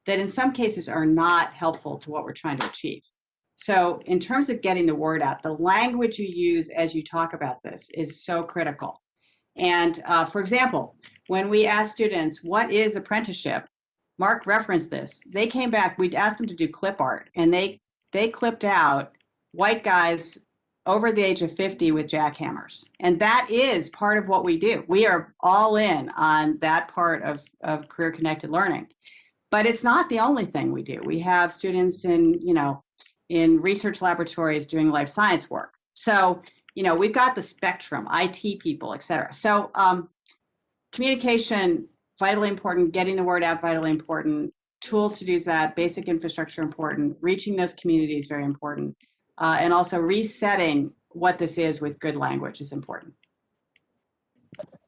that in some cases are not helpful to what we're trying to achieve. So in terms of getting the word out, the language you use as you talk about this is so critical. And for example, when we asked students, what is apprenticeship? Mark referenced this. They came back, we'd asked them to do clip art, and they clipped out white guys over the age of 50 with jackhammers. And that is part of what we do. We are all in on that part of career-connected learning. But it's not the only thing we do. We have students in research laboratories doing life science work. So, we've got the spectrum, IT people, et cetera. So communication, vitally important, getting the word out, vitally important, tools to do that, basic infrastructure important, reaching those communities, very important, and also resetting what this is with good language is important.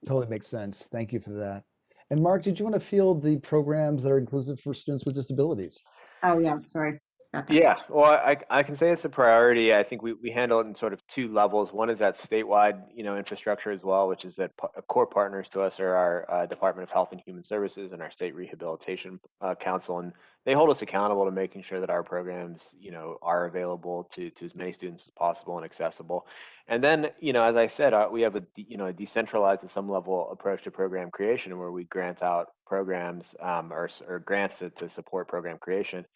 Totally makes sense. Thank you for that. And Mark, did you want to field the programs that are inclusive for students with disabilities? Oh, yeah, sorry. Yeah, well, I can say it's a priority. I think we handle it in sort of two levels. One is that statewide, infrastructure as well, which is that core partners to us are our Department of Health and Human Services and our State Rehabilitation Council, and they hold us accountable to making sure that our programs, are available to as many students as possible and accessible. And then, as I said, we have a decentralized at some level approach to program creation, where we grant out programs or grants to support program creation.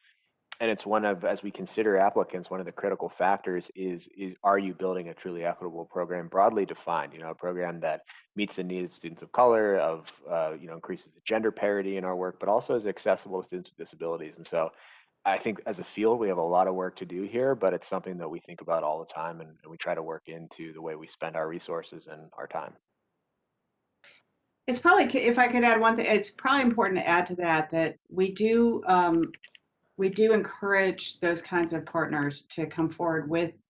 And it's as we consider applicants, one of the critical factors is are you building a truly equitable program, broadly defined, a program that meets the needs of students of color, increases the gender parity in our work, but also is accessible to students with disabilities. And so I think as a field, we have a lot of work to do here, but it's something that we think about all the time, and we try to work into the way we spend our resources and our time. It's probably, if I could add one thing, it's probably important to add to that we do encourage those kinds of partners to come forward with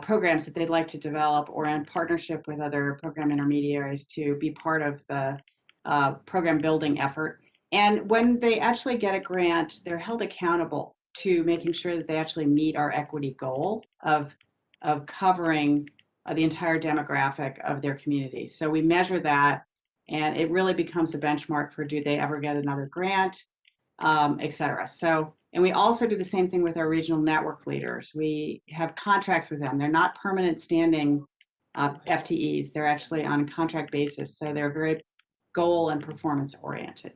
programs that they'd like to develop, or in partnership with other program intermediaries to be part of the program building effort. And when they actually get a grant, they're held accountable to making sure that they actually meet our equity goal of covering the entire demographic of their community. So we measure that, and it really becomes a benchmark for, do they ever get another grant, et cetera. So, and we also do the same thing with our regional network leaders. We have contracts with them. They're not permanent standing FTEs. They're actually on a contract basis. So they're very goal and performance oriented.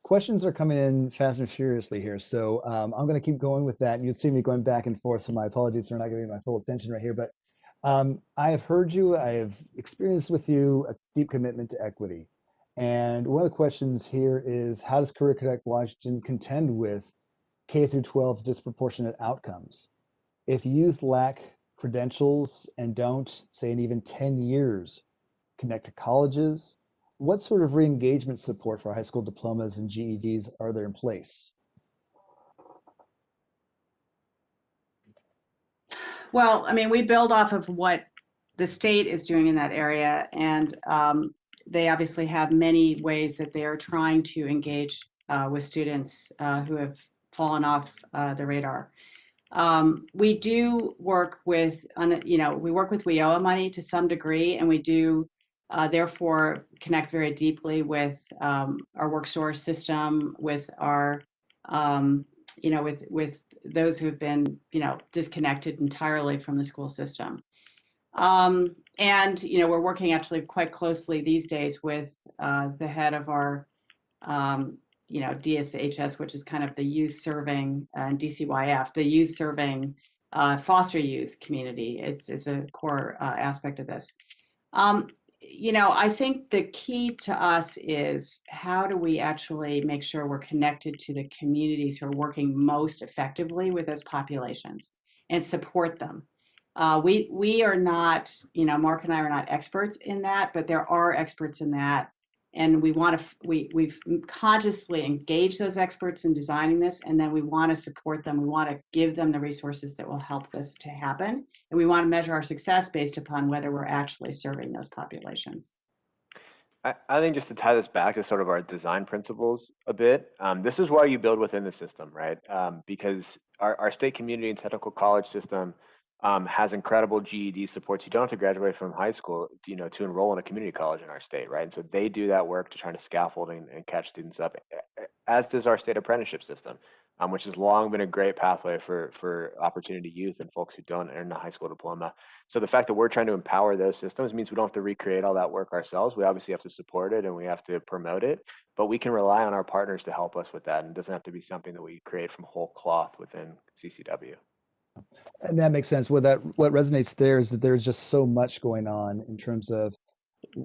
Questions are coming in fast and furiously here. So I'm going to keep going with that. You see me going back and forth, so my apologies for not giving my full attention right here. But I have heard you, I have experienced with you a deep commitment to equity. And one of the questions here is, how does Career Connect Washington contend with K through 12 disproportionate outcomes? If youth lack credentials and don't, say in even 10 years, connect to colleges, what sort of re-engagement support for high school diplomas and GEDs are there in place? Well, I mean, we build off of what the state is doing in that area, and they obviously have many ways that they are trying to engage with students who have fallen off the radar. We do work with, we work with WIOA money to some degree, and we do therefore connect very deeply with our work source system, with our, with those who've been, disconnected entirely from the school system. And, we're working actually quite closely these days with the head of our, DSHS, which is kind of the youth serving, and DCYF, the youth serving foster youth community. It's a core aspect of this. I think the key to us is, how do we actually make sure we're connected to the communities who are working most effectively with those populations? and support them. We are not, Mark and I are not experts in that, but there are experts in that. And we've consciously engaged those experts in designing this, and then we want to support them. We want to give them the resources that will help this to happen. And we want to measure our success based upon whether we're actually serving those populations. I think just to tie this back to sort of our design principles a bit, this is why you build within the system, right? Because our state community and technical college system has incredible GED supports. You don't have to graduate from high school, to enroll in a community college in our state, right? And so they do that work to try to scaffold and catch students up, as does our state apprenticeship system, which has long been a great pathway for opportunity youth and folks who don't earn a high school diploma. So the fact that we're trying to empower those systems means we don't have to recreate all that work ourselves. We obviously have to support it and we have to promote it, but we can rely on our partners to help us with that. And it doesn't have to be something that we create from whole cloth within CCW. And that makes sense. What resonates there is that there's just so much going on in terms of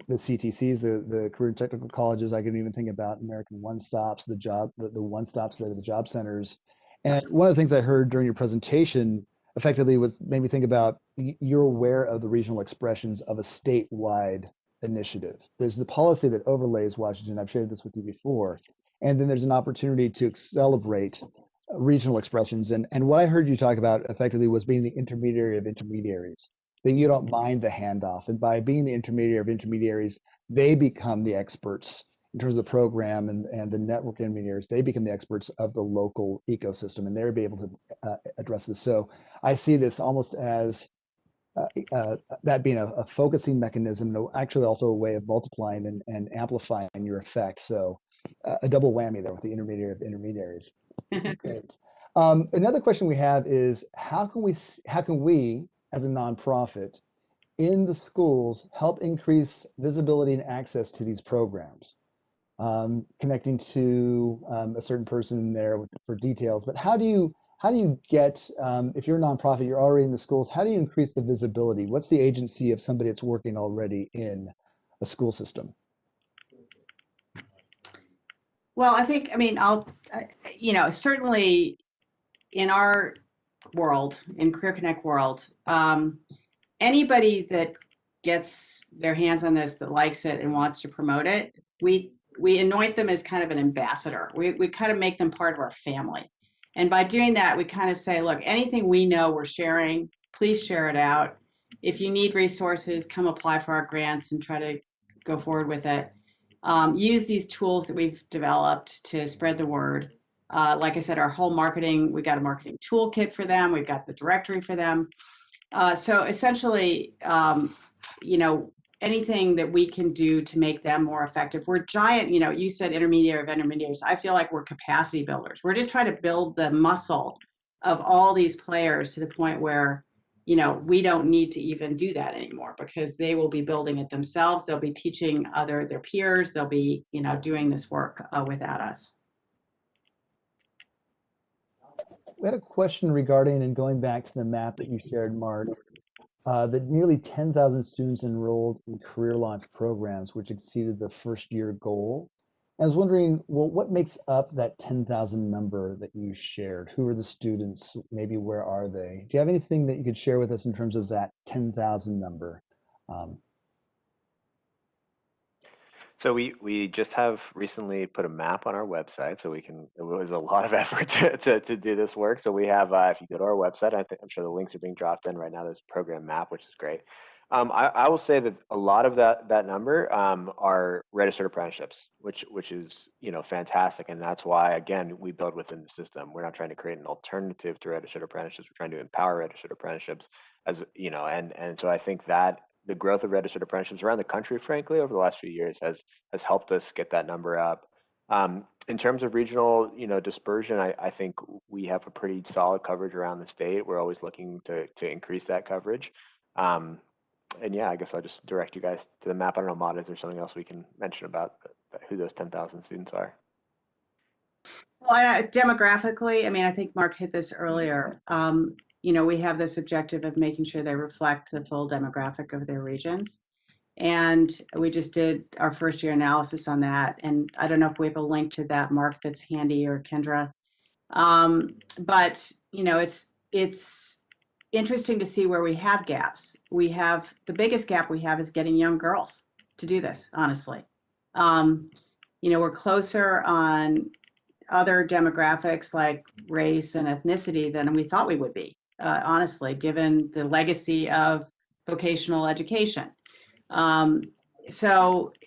the CTCs, the career and technical colleges. I can even think about American One Stops, the One Stops that are the job centers. And one of the things I heard during your presentation effectively was made me think about you're aware of the regional expressions of a statewide initiative. There's the policy that overlays Washington. I've shared this with you before. And then there's an opportunity to celebrate regional expressions. And what I heard you talk about effectively was being the intermediary of intermediaries, that you don't mind the handoff. And by being the intermediary of intermediaries, they become the experts in terms of the program and the network intermediaries. They become the experts of the local ecosystem, and they'll be able to address this. So I see this almost as that being a focusing mechanism, and actually also a way of multiplying and amplifying your effect. So a double whammy there with the intermediary of intermediaries. Great. Another question we have is how can we as a nonprofit in the schools help increase visibility and access to these programs? Connecting to a certain person there for details, but how do you get, if you're a nonprofit, you're already in the schools, how do you increase the visibility? What's the agency of somebody that's working already in a school system? Well, certainly in our world, in Career Connect world, anybody that gets their hands on this, that likes it and wants to promote it, we anoint them as kind of an ambassador. We kind of make them part of our family. And by doing that, we kind of say, look, anything we know we're sharing, please share it out. If you need resources, come apply for our grants and try to go forward with it. Use these tools that we've developed to spread the word. Like I said, our whole marketing, we got a marketing toolkit for them. We've got the directory for them. So essentially, anything that we can do to make them more effective. We're giant, you said intermediary of intermediaries. I feel like we're capacity builders. We're just trying to build the muscle of all these players to the point where, we don't need to even do that anymore because they will be building it themselves. They'll be teaching their peers. They'll be, doing this work without us. We had a question regarding, and going back to the map that you shared, Mark, that nearly 10,000 students enrolled in career launch programs, which exceeded the first year goal. I was wondering, well, what makes up that 10,000 number that you shared? Who are the students? Maybe where are they? Do you have anything that you could share with us in terms of that 10,000 number? So we just have recently put a map on our website, so it was a lot of effort to do this work. So we have, if you go to our website, I'm sure the links are being dropped in right now. There's a program map, which is great. I will say that a lot of that number are registered apprenticeships, which is fantastic, and that's why again we build within the system. We're not trying to create an alternative to registered apprenticeships. We're trying to empower registered apprenticeships, and so I think that the growth of registered apprenticeships around the country, frankly, over the last few years has helped us get that number up. In terms of regional, dispersion, I think we have a pretty solid coverage around the state. We're always looking to increase that coverage. And yeah, I guess I'll just direct you guys to the map. I don't know, Maude, is there something else we can mention about who those 10,000 students are? Well, demographically, I think Mark hit this earlier. We have this objective of making sure they reflect the full demographic of their regions. And we just did our first year analysis on that. And I don't know if we have a link to that, Mark, that's handy, or Kendra. But, it's interesting to see where we have gaps. The biggest gap we have is getting young girls to do this, honestly. We're closer on other demographics like race and ethnicity than we thought we would be, honestly, given the legacy of vocational education. And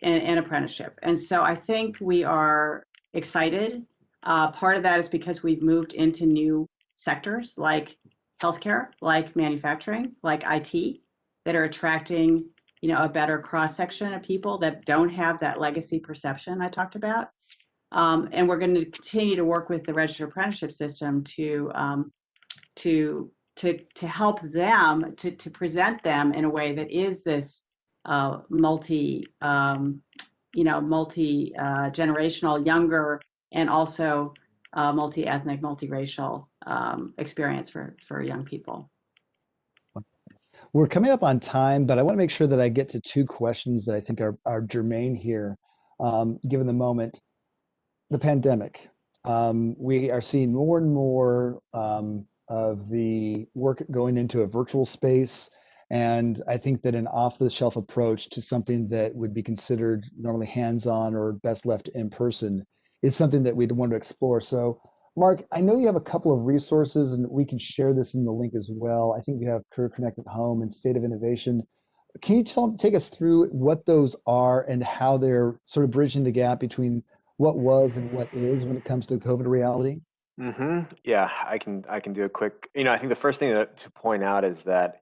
apprenticeship. And so I think we are excited. Part of that is because we've moved into new sectors like healthcare, like manufacturing, like IT, that are attracting, a better cross section of people that don't have that legacy perception I talked about. And we're going to continue to work with the registered apprenticeship system to help them to present them in a way that is this multi generational, younger, and also multi-ethnic, multiracial experience for young people. We're coming up on time, but I want to make sure that I get to two questions that I think are germane here, given the moment. The pandemic. We are seeing more and more of the work going into a virtual space. And I think that an off-the-shelf approach to something that would be considered normally hands-on or best left in person is something that we'd want to explore. So, Mark, I know you have a couple of resources, and we can share this in the link as well. I think you have Career Connect at Home and State of Innovation. Can you take us through what those are and how they're sort of bridging the gap between what was and what is when it comes to COVID reality? Yeah, I can do a quick. I think the first thing to point out is that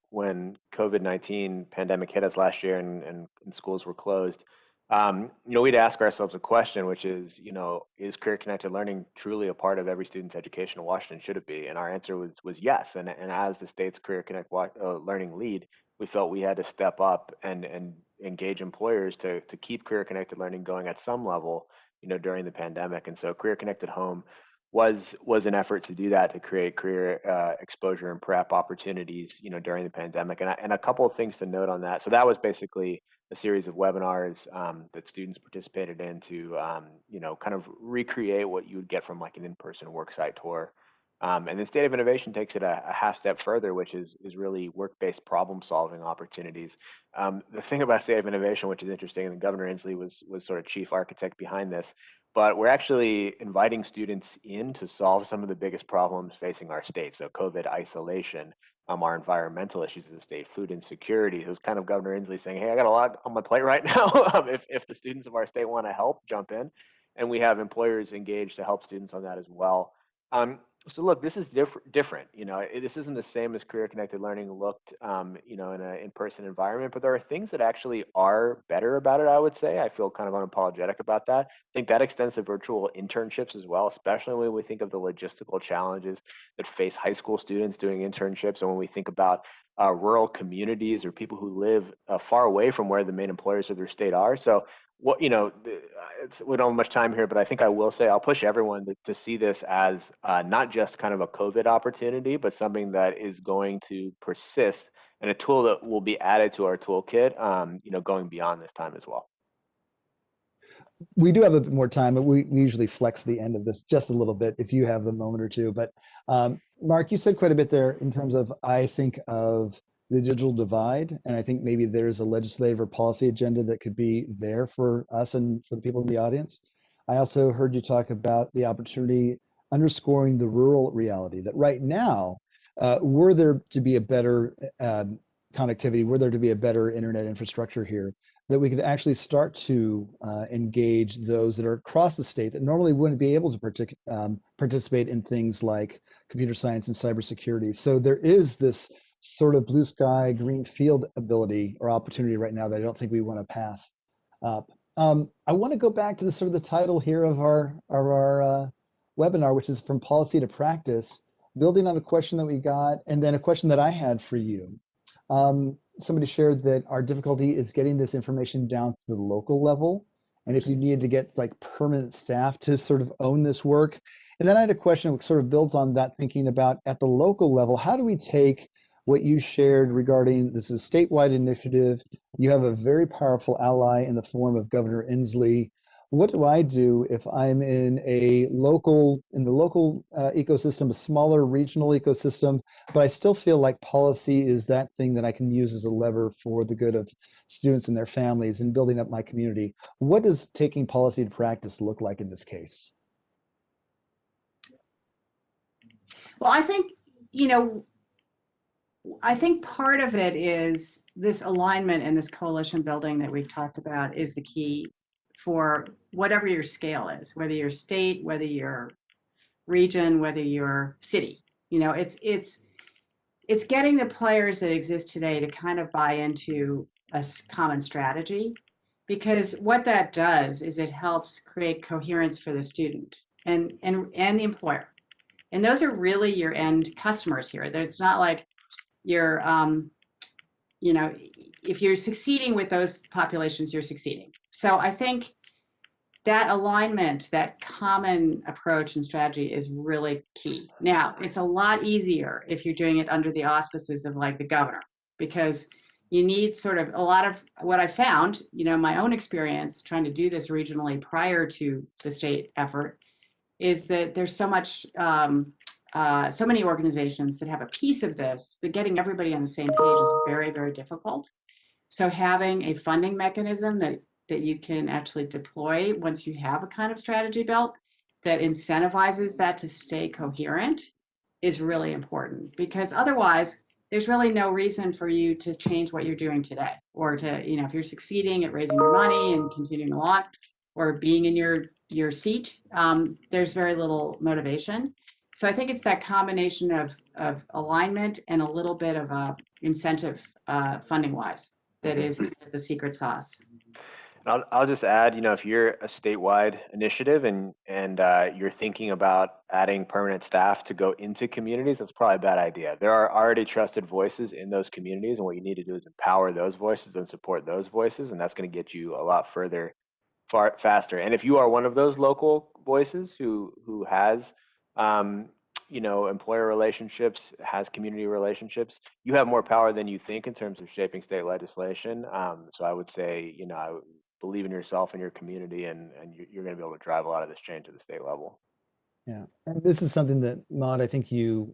when COVID-19 pandemic hit us last year and schools were closed, we'd ask ourselves a question, which is career connected learning truly a part of every student's education in Washington? Should it be? And our answer was yes. And as the state's career connect learning lead, we felt we had to step up and engage employers to keep career connected learning going at some level, during the pandemic. And so Career Connected Home was an effort to do that, to create career exposure and prep opportunities, during the pandemic. And a couple of things to note on that. So that was basically a series of webinars that students participated in to, kind of recreate what you would get from like an in-person worksite tour. And then State of Innovation takes it a half step further, which is really work-based problem-solving opportunities. The thing about State of Innovation, which is interesting, and Governor Inslee was sort of chief architect behind this, but we're actually inviting students in to solve some of the biggest problems facing our state. So COVID isolation, our environmental issues of the state, food insecurity. It was kind of Governor Inslee saying, "Hey, I got a lot on my plate right now. If the students of our state want to help, jump in." And we have employers engaged to help students on that as well. So look, this is different. This isn't the same as career connected learning looked, in an in-person environment, but there are things that actually are better about it, I would say. I feel kind of unapologetic about that. I think that extends to virtual internships as well, especially when we think of the logistical challenges that face high school students doing internships, and when we think about rural communities or people who live far away from where the main employers of their state are. So we don't have much time here, but I think I will say I'll push everyone to see this as not just kind of a COVID opportunity, but something that is going to persist and a tool that will be added to our toolkit, going beyond this time as well. We do have a bit more time, but we usually flex the end of this just a little bit if you have a moment or two. But Mark, you said quite a bit there in terms of, I think of the digital divide, and I think maybe there's a legislative or policy agenda that could be there for us and for the people in the audience. I also heard you talk about the opportunity underscoring the rural reality that right now, were there to be a better connectivity, were there to be a better internet infrastructure here, that we could actually start to engage those that are across the state that normally wouldn't be able to participate in things like computer science and cybersecurity. So there is this sort of blue sky, green field ability or opportunity right now that I don't think we want to pass up. I want to go back to the sort of the title here of our webinar, which is From Policy to Practice, building on a question that we got, and then a question that I had for you. Somebody shared that our difficulty is getting this information down to the local level, and if you needed to get like permanent staff to sort of own this work. And then I had a question that sort of builds on that, thinking about at the local level, how do we take what you shared regarding this is a statewide initiative? You have a very powerful ally in the form of Governor Inslee. what do I do if I'm in the local ecosystem, a smaller regional ecosystem, but I still feel like policy is that thing that I can use as a lever for the good of students and their families and building up my community? What does taking policy to practice look like in this case? Well, I think part of it is this alignment and this coalition building that we've talked about is the key for whatever your scale is, whether you're state, whether you're region, whether you're city. It's getting the players that exist today to kind of buy into a common strategy, because what that does is it helps create coherence for the student and the employer. And those are really your end customers here. There's not like you're, if you're succeeding with those populations, you're succeeding. So I think that alignment, that common approach and strategy is really key. Now, it's a lot easier if you're doing it under the auspices of like the governor, because you need sort of a lot of what I found, my own experience trying to do this regionally prior to the state effort, is that there's so many organizations that have a piece of this, that getting everybody on the same page is very, very difficult. So having a funding mechanism that you can actually deploy once you have a kind of strategy built that incentivizes that to stay coherent is really important, because otherwise there's really no reason for you to change what you're doing today, or to, if you're succeeding at raising your money and continuing along or being in your seat, there's very little motivation. So I think it's that combination of alignment and a little bit of a incentive funding wise that is kind of the secret sauce. I'll just add, if you're a statewide initiative and you're thinking about adding permanent staff to go into communities, that's probably a bad idea. There are already trusted voices in those communities, and what you need to do is empower those voices and support those voices, and that's going to get you a lot further, far faster. And if you are one of those local voices who has employer relationships, has community relationships, you have more power than you think in terms of shaping state legislation. So I would say, I believe in yourself and your community, and you're going to be able to drive a lot of this change at the state level. Yeah, and this is something that, Maud, I think you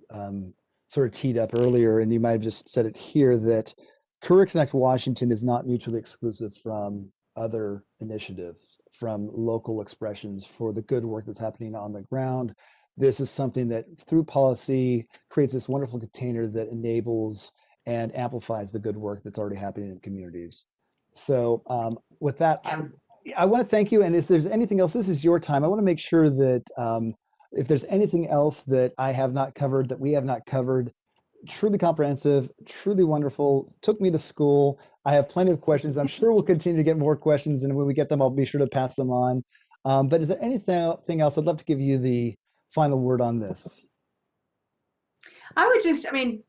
sort of teed up earlier, and you might have just said it here, that Career Connect Washington is not mutually exclusive from other initiatives, from local expressions for the good work that's happening on the ground. This is something that through policy creates this wonderful container that enables and amplifies the good work that's already happening in communities. So with that, I want to thank you. And if there's anything else, this is your time. I want to make sure that if there's anything else that I have not covered, that we have not covered, truly comprehensive, truly wonderful, took me to school. I have plenty of questions. I'm sure we'll continue to get more questions, and when we get them, I'll be sure to pass them on. But is there anything else? I'd love to give you the final word on this. I would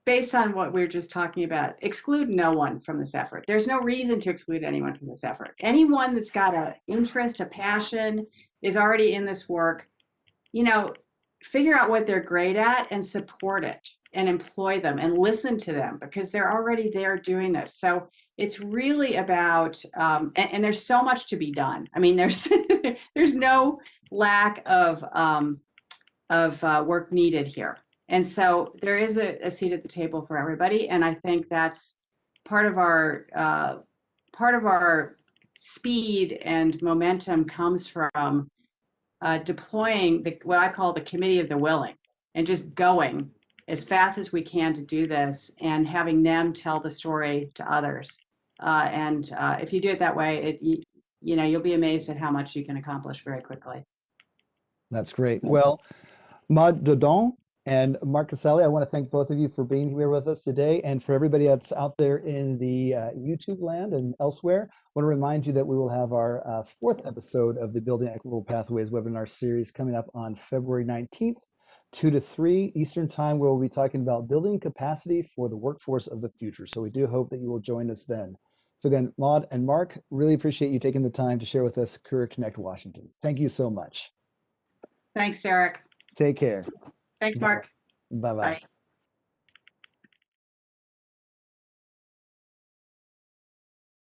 based on what we were just talking about, exclude no one from this effort. There's no reason to exclude anyone from this effort. Anyone that's got an interest, a passion, is already in this work, figure out what they're great at and support it and employ them and listen to them, because they're already there doing this. So it's really about, and there's so much to be done. There's no lack of work needed here. And so there is a seat at the table for everybody. And I think that's part of our speed and momentum comes from deploying what I call the committee of the willing, and just going as fast as we can to do this and having them tell the story to others. And if you do it that way, you'll be amazed at how much you can accomplish very quickly. That's great. Well, Maud Dodon and Mark Casale, I want to thank both of you for being here with us today. And for everybody that's out there in the YouTube land and elsewhere, I want to remind you that we will have our fourth episode of the Building Equitable Pathways webinar series coming up on February 19th, 2 to 3 Eastern Time, where we'll be talking about building capacity for the workforce of the future. So we do hope that you will join us then. So again, Maud and Mark, really appreciate you taking the time to share with us Career Connect Washington. Thank you so much. Thanks, Derek. Take care. Thanks, Mark. Bye-bye. Bye.